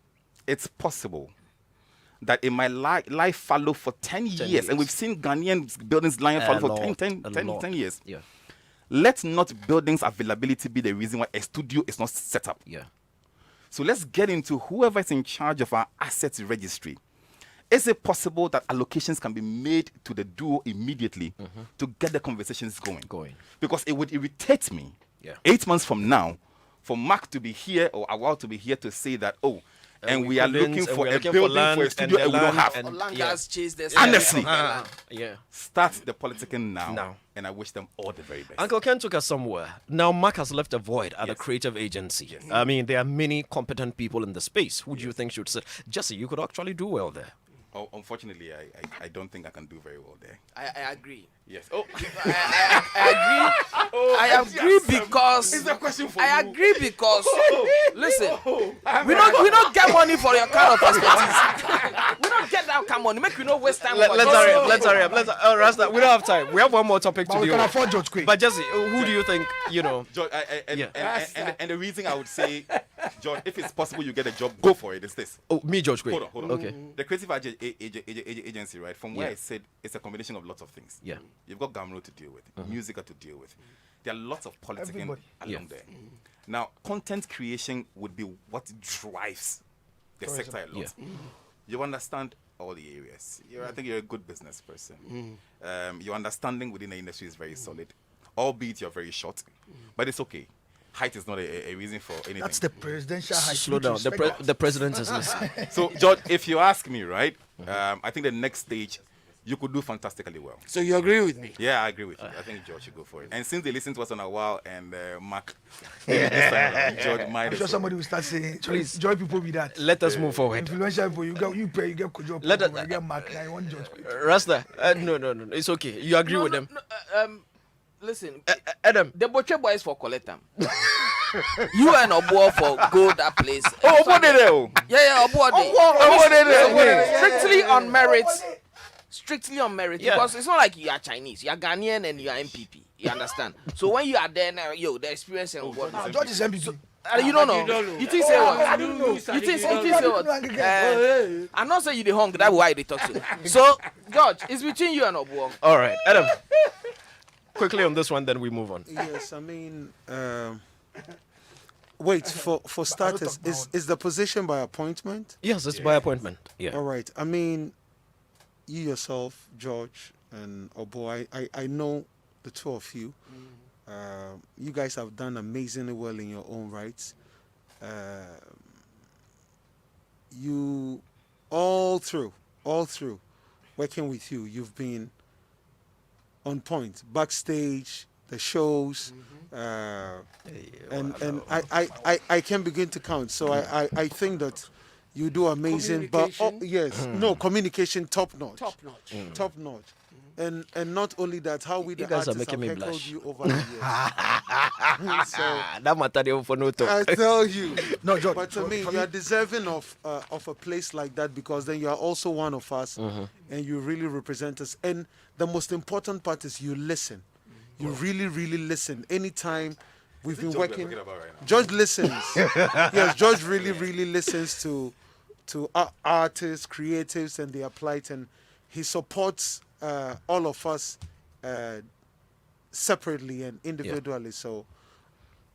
it's possible that it might lie fallow for 10 years, and we've seen Ghanaian buildings lying fallow for 10 years. Yeah. Let not buildings availability be the reason why a studio is not set up. Yeah. So let's get into whoever is in charge of our assets registry. Is it possible that allocations can be made to the duo immediately to get the conversations going? Because it would irritate me 8 months from now for Mark to be here or Awal to be here to say that, and we are looking for a building for a studio and we don't have. Langas chase this. Honestly, yeah. Start the politicking now, and I wish them all the very best. Uncle Ken took us somewhere. Now Mark has left a void at a creative agency. Yes. I mean, there are many competent people in the space. Who do you think should sit? Jesse, you could actually do well there. Oh, unfortunately, I don't think I can do very well there. I agree. Yes. Oh, I agree. I agree because it's a question for I you. agree because listen, we don't get money for your kind of expertise. We don't get that kind of money. Make you no waste time. Let's hurry up. Rasta, we don't have time. We have one more topic to But we deal can with. afford George Quaye. But Jesse, who do you think, George, and the reason I would say, George, if it's possible you get a job, go for it. It's this. Oh, me, George Quaye. Hold on. Okay. The creative agency, right? From where I said, it's a combination of lots of things. Yeah. You've got Gamro to deal with, music to deal with. There are lots of politics along there. Now, content creation would be what drives the sector a lot. You understand all the areas. I think you're a good business person. Your understanding within the industry is very solid, albeit you're very short, but it's okay. Height is not a reason for anything. That's the presidential height. Slow down. The president is listening. So, George, if you ask me, right, I think the next stage, you could do fantastically well. So you agree with me? Yeah, I agree with you. I think George should go for it. And since they listened to us on a while and Mark, George might. I'm sure somebody will start saying, please, join people with that. Let us move forward. Influential people, you pay, you get Kojo, you get Mark, I want George. Rasta, no, it's okay. You agree with them? Listen, Edem. The butcher boys for collect them. You and Obo for go that place. Oh, Obo there. Yeah, Obo there. Strictly on merit. Strictly on merit, because it's not like you are Chinese, you are Ghanaian and you are MPP. You understand? So when you are there now, the experience and what. George is MPP. You don't know. You think say what? You think say what? I'm not saying you the hung. That's why they talk to you. So George, it's between you and Obo. All right, Edem. Quickly on this one, then we move on. Yes, I mean, wait, for starters, is the position by appointment? Yes, it's by appointment. Yeah. All right. I mean, you yourself, George and Obo, I know the two of you. You guys have done amazingly well in your own rights. You, all through working with you, you've been on point, backstage, the shows, and I can begin to count. So I think that you do amazing, but communication top notch. Top notch. And not only that, how we the guys are artists making have me heckled blush. you over the years. So, that matter for no talk. I tell you, no, George, but to me, you are deserving of a place like that, because then you are also one of us, and you really represent us. And the most important part is you listen. You really, really listen. Anytime we've been working, George listens. Yes, George really, really listens to artists, creatives, and their plight, and he supports all of us separately and individually. So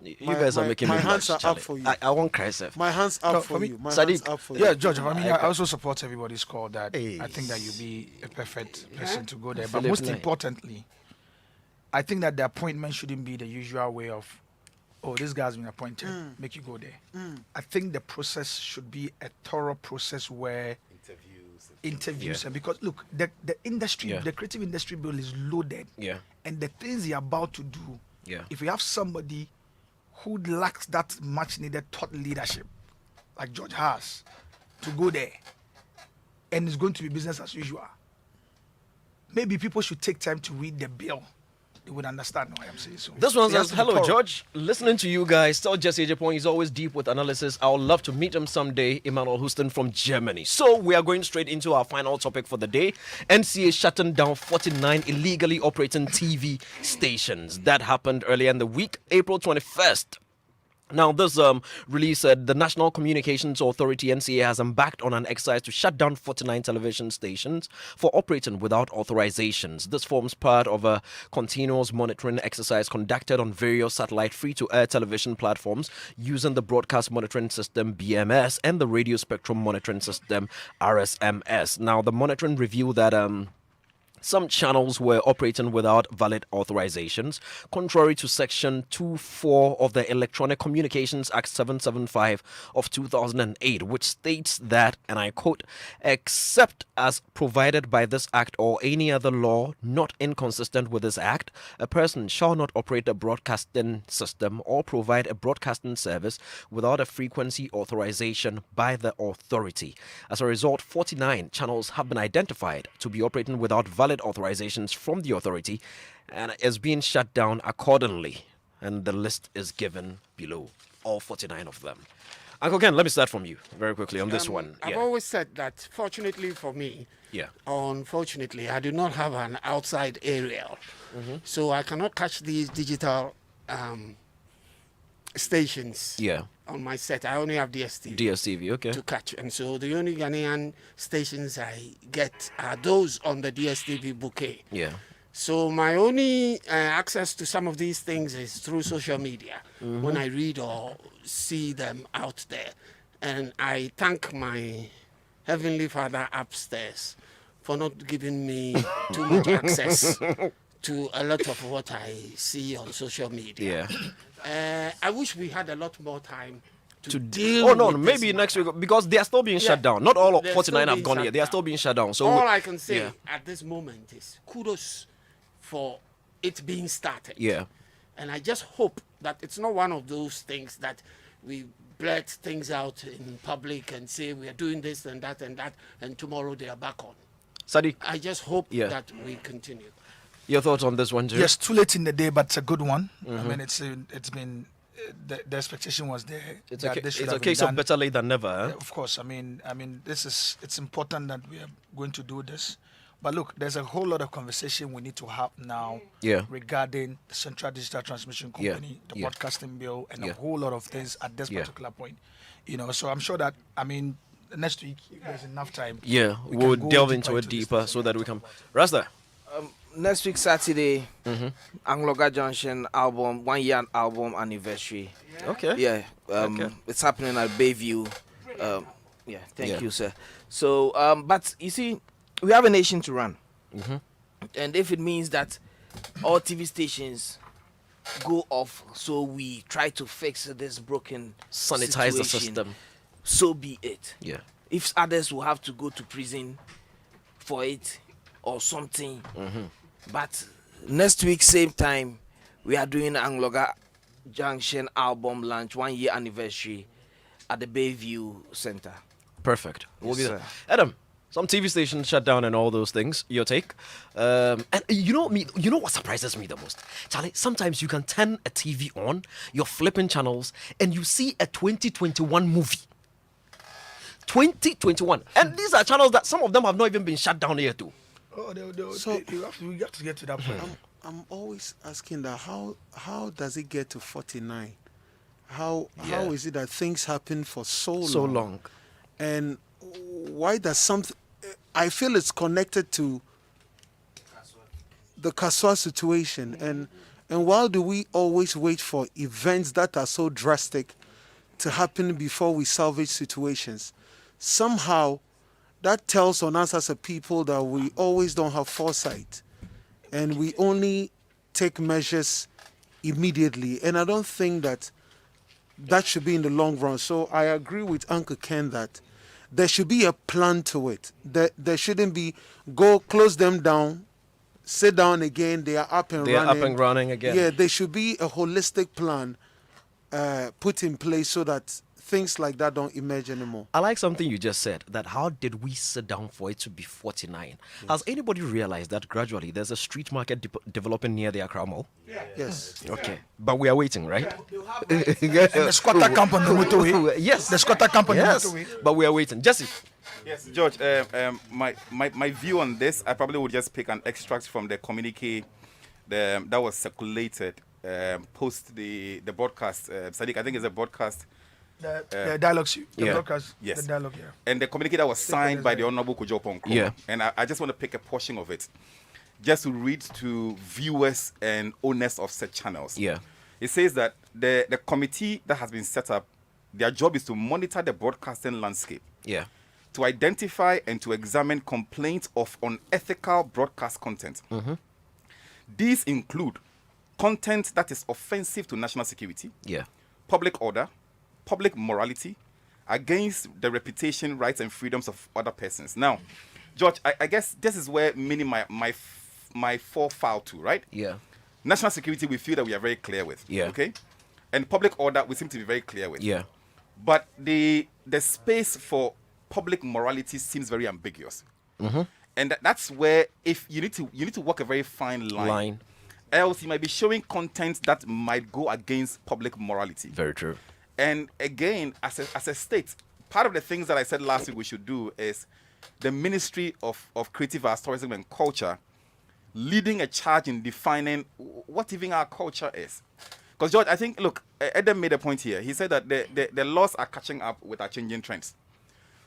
You guys are making my me hands blush, are up Charlie. for you. I won't cry, sir. My hands up No, for for me- you. My Sadiq, hands up for you. Yeah, George. I mean, I I also support everybody's call that Hey. I think that you'll be a perfect person to go there. But Philip most Knight. importantly, I think that the appointment shouldn't be the usual way of, oh, this guy's been appointed, make you go there. I think the process should be a thorough process where interviews Yeah. and because look, the industry, Yeah. the creative industry bill is loaded, Yeah. and the things you're about to do, Yeah. if you have somebody who lacks that much needed thought leadership, like George has, to go there, and it's going to be business as usual. Maybe people should take time to read the bill. They would understand what I'm saying. So This one it has says, to be hello, thorough. George. Listening to you guys. Tell Jesse Japon he's always deep with analysis. I would love to meet him someday. Emmanuel Houston from Germany. So we are going straight into our final topic for the day. NCA shutting down 49 illegally operating TV stations. That happened earlier in the week, April 21st. Now, this release said the National Communications Authority, NCA, has embarked on an exercise to shut down 49 television stations for operating without authorizations. This forms part of a continuous monitoring exercise conducted on various satellite free-to-air television platforms using the Broadcast Monitoring System, BMS, and the Radio Spectrum Monitoring System, RSMS. Now, the monitoring revealed that some channels were operating without valid authorizations, contrary to Section 2.4 of the Electronic Communications Act 775 of 2008, which states that, and I quote, except as provided by this act or any other law not inconsistent with this act, a person shall not operate a broadcasting system or provide a broadcasting service without a frequency authorization by the authority. As a result, 49 channels have been identified to be operating without valid authorizations from the authority and is being shut down accordingly. And the list is given below, all 49 of them. Uncle Ken, let me start from you very quickly on this one. I've always said that, fortunately for me, Yeah. unfortunately, I do not have an outside aerial. So I cannot catch these digital stations Yeah. on my set. I only have DSTV. DSTV, okay. To catch. And so the only Ghanaian stations I get are those on the DSTV bouquet. Yeah. So my only access to some of these things is through social media when I read or see them out there. And I thank my Heavenly Father upstairs for not giving me too much access to a lot of what I see on social media. Yeah. I wish we had a lot more time To deal oh no, with maybe this next week because they are still being shut down. Not all of They're 49 still have being gone shut yet. They are down. still being shut down. So all I can say yeah. at this moment is kudos for it being started. Yeah. And I just hope that it's not one of those things that we blurt things out in public and say we are doing this and that, and tomorrow they are back on. Sadiq. I just hope Yeah. that we continue. Your thoughts on this one, Joe? Yes, too late in the day, but it's a good one. I mean, it's been the expectation was there. It's that a, this should it's a have been case of done. better late than never. Huh? Of course, I mean, it's important that we are going to do this. But look, there's a whole lot of conversation we need to have now Yeah. regarding the Central Digital Transmission Yeah. Company, the Yeah. broadcasting bill, and Yeah. a whole lot of things at this Yeah. particular point. You know, so I'm sure that, I mean, next week, if there's enough time. Yeah, we we'll can go delve deeper into it this deeper so that we can. Rasta. Next week, Saturday, Angloga Junction album, 1 year album anniversary. Okay. Yeah, Okay. it's happening at Bayview. Yeah, thank Yeah. you, sir. So, but you see, we have a nation to run. And if it means that all TV stations go off, so we try to fix this broken Sanitize the situation, system. so be it. Yeah. If others will have to go to prison for it or something. But next week, same time, we are doing Angloga Junction album launch 1 year anniversary at the Bayview Center. Perfect. We'll Yes, be there. sir. Adam, some TV stations shut down and all those things. Your take? And you know me. You know what surprises me the most, Charlie? Sometimes you can turn a TV on, you're flipping channels, and you see a 2021 movie. 2021, and these are channels that some of them have not even been shut down yet too. Oh, So- we have to get to that point. I'm always asking that how does it get to 49? How Yeah. is it that things happen for so long? And why does something? I feel it's connected to the Kaswa situation, and why do we always wait for events that are so drastic to happen before we salvage situations? Somehow, that tells on us as a people that we always don't have foresight, and we only take measures immediately. And I don't think that should be in the long run. So I agree with Uncle Ken that there should be a plan to it. There shouldn't be go close them down, sit down again, they are up and running. They are up and running again. Yeah, there should be a holistic plan put in place so that things like that don't emerge anymore. I like something you just said, that how did we sit down for it to be 49? Yes. Has anybody realized that gradually there's a street market developing near the Accra Mall? Yes. Okay. But we are waiting, right? And the squatter camp on the motorway. Yes. The squatter camp on the motorway. But we are waiting. Jesse. Yes, George, my view on this, I probably would just pick an extract from the communique that was circulated post the broadcast. Sadiq, I think it's a broadcast. The dialogue, the broadcast, yes. The dialogue, yeah. And the communique that was signed by the Honorable Kujopon. Yeah. And I just want to pick a portion of it, just to read to viewers and owners of such channels. Yeah. It says that the committee that has been set up, their job is to monitor the broadcasting landscape. Yeah. To identify and to examine complaints of unethical broadcast content. Mm-hmm. These include content that is offensive to national security, yeah, public order, public morality, against the reputation, rights, and freedoms of other persons. Now, George, I guess this is where my fall foul to, right? Yeah. National security, we feel that we are very clear with. Yeah. Okay. And public order, we seem to be very clear with. Yeah. But the space for public morality seems very ambiguous. Mm-hmm. And that's where if you need to walk a very fine line. Else you might be showing content that might go against public morality. Very true. And again, as a state, part of the things that I said last week we should do is the Ministry of Creative Arts, Tourism and Culture leading a charge in defining what even our culture is. Because George, I think, look, Edem made a point here. He said that the laws are catching up with our changing trends.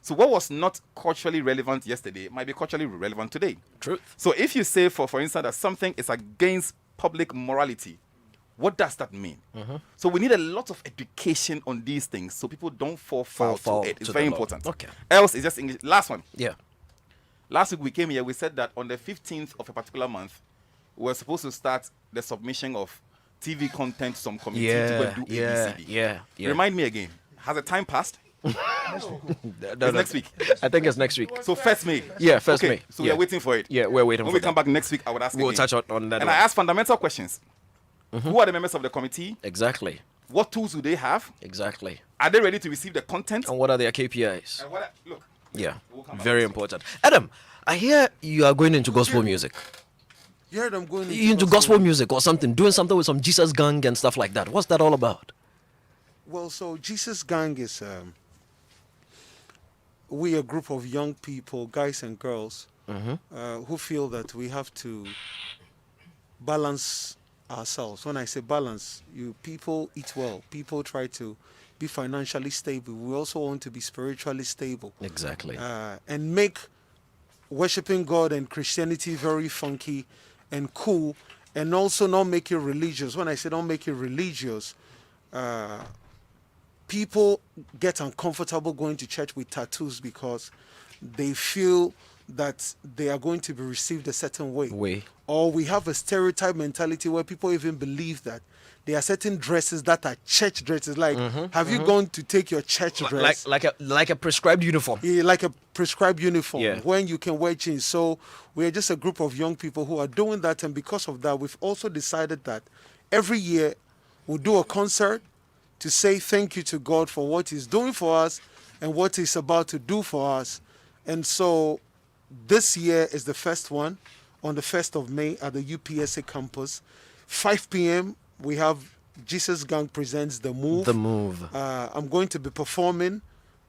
So what was not culturally relevant yesterday might be culturally relevant today. True. So if you say, for instance, that something is against public morality, what does that mean? Mm-hmm. So we need a lot of education on these things so people don't fall foul to it. It's very important. Okay. Else, it's just English. Last one. Yeah. Last week we came here, we said that on the 15th of a particular month, we were supposed to start the submission of TV content to some committee to go do ABCD. Yeah. Remind me again. Has the time passed? Next week. I think it's next week. So 1st May. Yeah, 1st May. May. So we are waiting for it. Yeah, we're waiting when for we come back next week, I would ask We'll again. touch on that. And one. I ask fundamental questions. Mm-hmm. Who are the members of the committee? Exactly. What tools do they have? Exactly. Are they ready to receive the content? And what are their KPIs? And look. Yeah. Very important. Adam, I hear you are going into gospel music. You heard I'm going into gospel music or something, doing something with some Jesus Gang and stuff like that. What's that all about? Well, so Jesus Gang is we a group of young people, guys and girls, who feel that we have to balance ourselves. When I say balance, people eat well. People try to be financially stable. We also want to be spiritually stable. Exactly. And make worshiping God and Christianity very funky and cool, and also not make it religious. When I say don't make it religious, people get uncomfortable going to church with tattoos because they feel that they are going to be received a certain way. Or we have a stereotype mentality where people even believe that there are certain dresses that are church dresses. Like, have you gone to take your church dress? Like a prescribed uniform. Yeah, like a prescribed uniform, Yeah. when you can wear jeans. So we're just a group of young people who are doing that. And because of that, we've also decided that every year we'll do a concert to say thank you to God for what he's doing for us and what he's about to do for us. And so this year is the first one on the 1st of May at the UPSA campus. 5 p.m. we have Jesus Gang presents The Move. The Move. I'm going to be performing.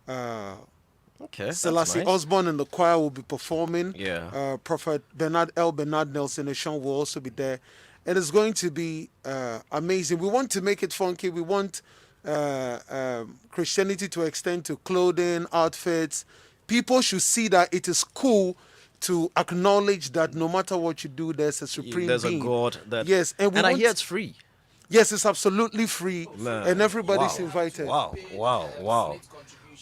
Okay. Selassie that's nice. Osborne and the choir will be performing. Yeah. Prophet Bernard Nelson and Sean will also be there. It is going to be amazing. We want to make it funky. We want Christianity to extend to clothing, outfits. People should see that it is cool to acknowledge that no matter what you do, there's a supreme There's being. a God that. Yes, and I hear it's free. Yes, it's absolutely free, Man, and everybody's wow, invited. Wow.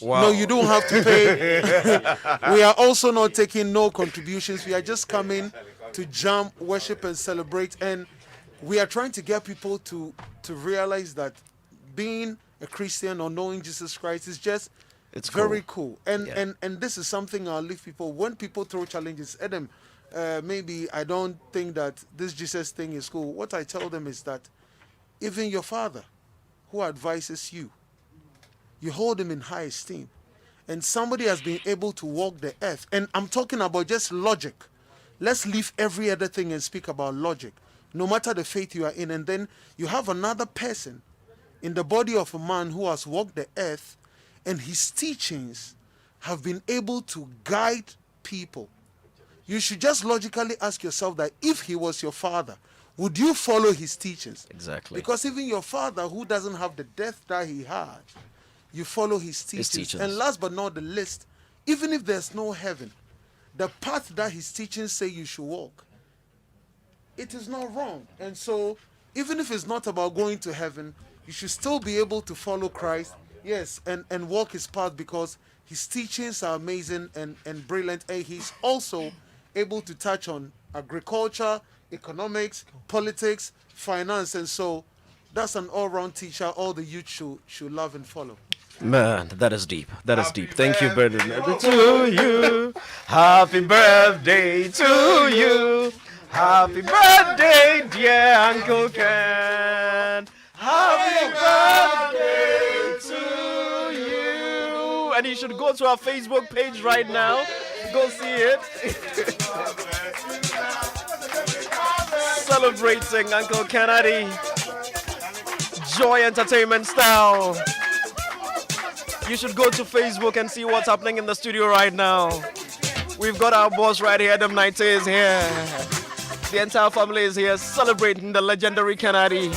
No, you don't have to pay. We are also not taking no contributions. We are just coming to jam, worship, and celebrate. And we are trying to get people to realize that being a Christian or knowing Jesus Christ is just very cool. And this is something I'll leave people. When people throw challenges at them, maybe I don't think that this Jesus thing is cool. What I tell them is that even your father who advises you, you hold him in high esteem. And somebody has been able to walk the earth. And I'm talking about just logic. Let's leave every other thing and speak about logic. No matter the faith you are in. And then you have another person in the body of a man who has walked the earth, and his teachings have been able to guide people. You should just logically ask yourself that if he was your father, would you follow his teachings? Exactly. Because even your father, who doesn't have the death that he had, you follow his teachings. And last but not the least, even if there's no heaven, the path that his teachings say you should walk, it is not wrong. And so, even if it's not about going to heaven, you should still be able to follow Christ, yes, and walk his path, because his teachings are amazing and brilliant. And he's also able to touch on agriculture, economics, politics, finance. And so, that's an all-round teacher all the youth should love and follow. Man, that is deep. That is deep. Thank you, Brendan. To you. Happy birthday to you. Happy birthday, dear Uncle Ken. Happy birthday to you. And you should go to our Facebook page right now. Go see it. Celebrating Uncle Kennedy. Joy Entertainment style. You should go to Facebook and see what's happening in the studio right now. We've got our boss right here, Edem Night is here. The entire family is here celebrating the legendary Kennedy.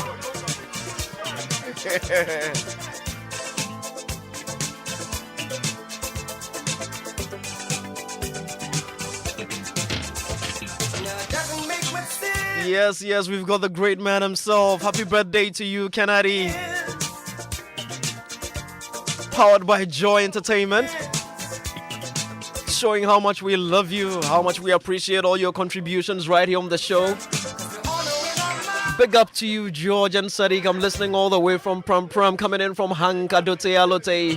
Yes, we've got the great man himself. Happy birthday to you, Kennedy. Powered by Joy Entertainment. Showing how much we love you, how much we appreciate all your contributions right here on the show. Big up to you, George and Sadiq. I'm listening all the way from Pram, coming in from Hankadote Alote.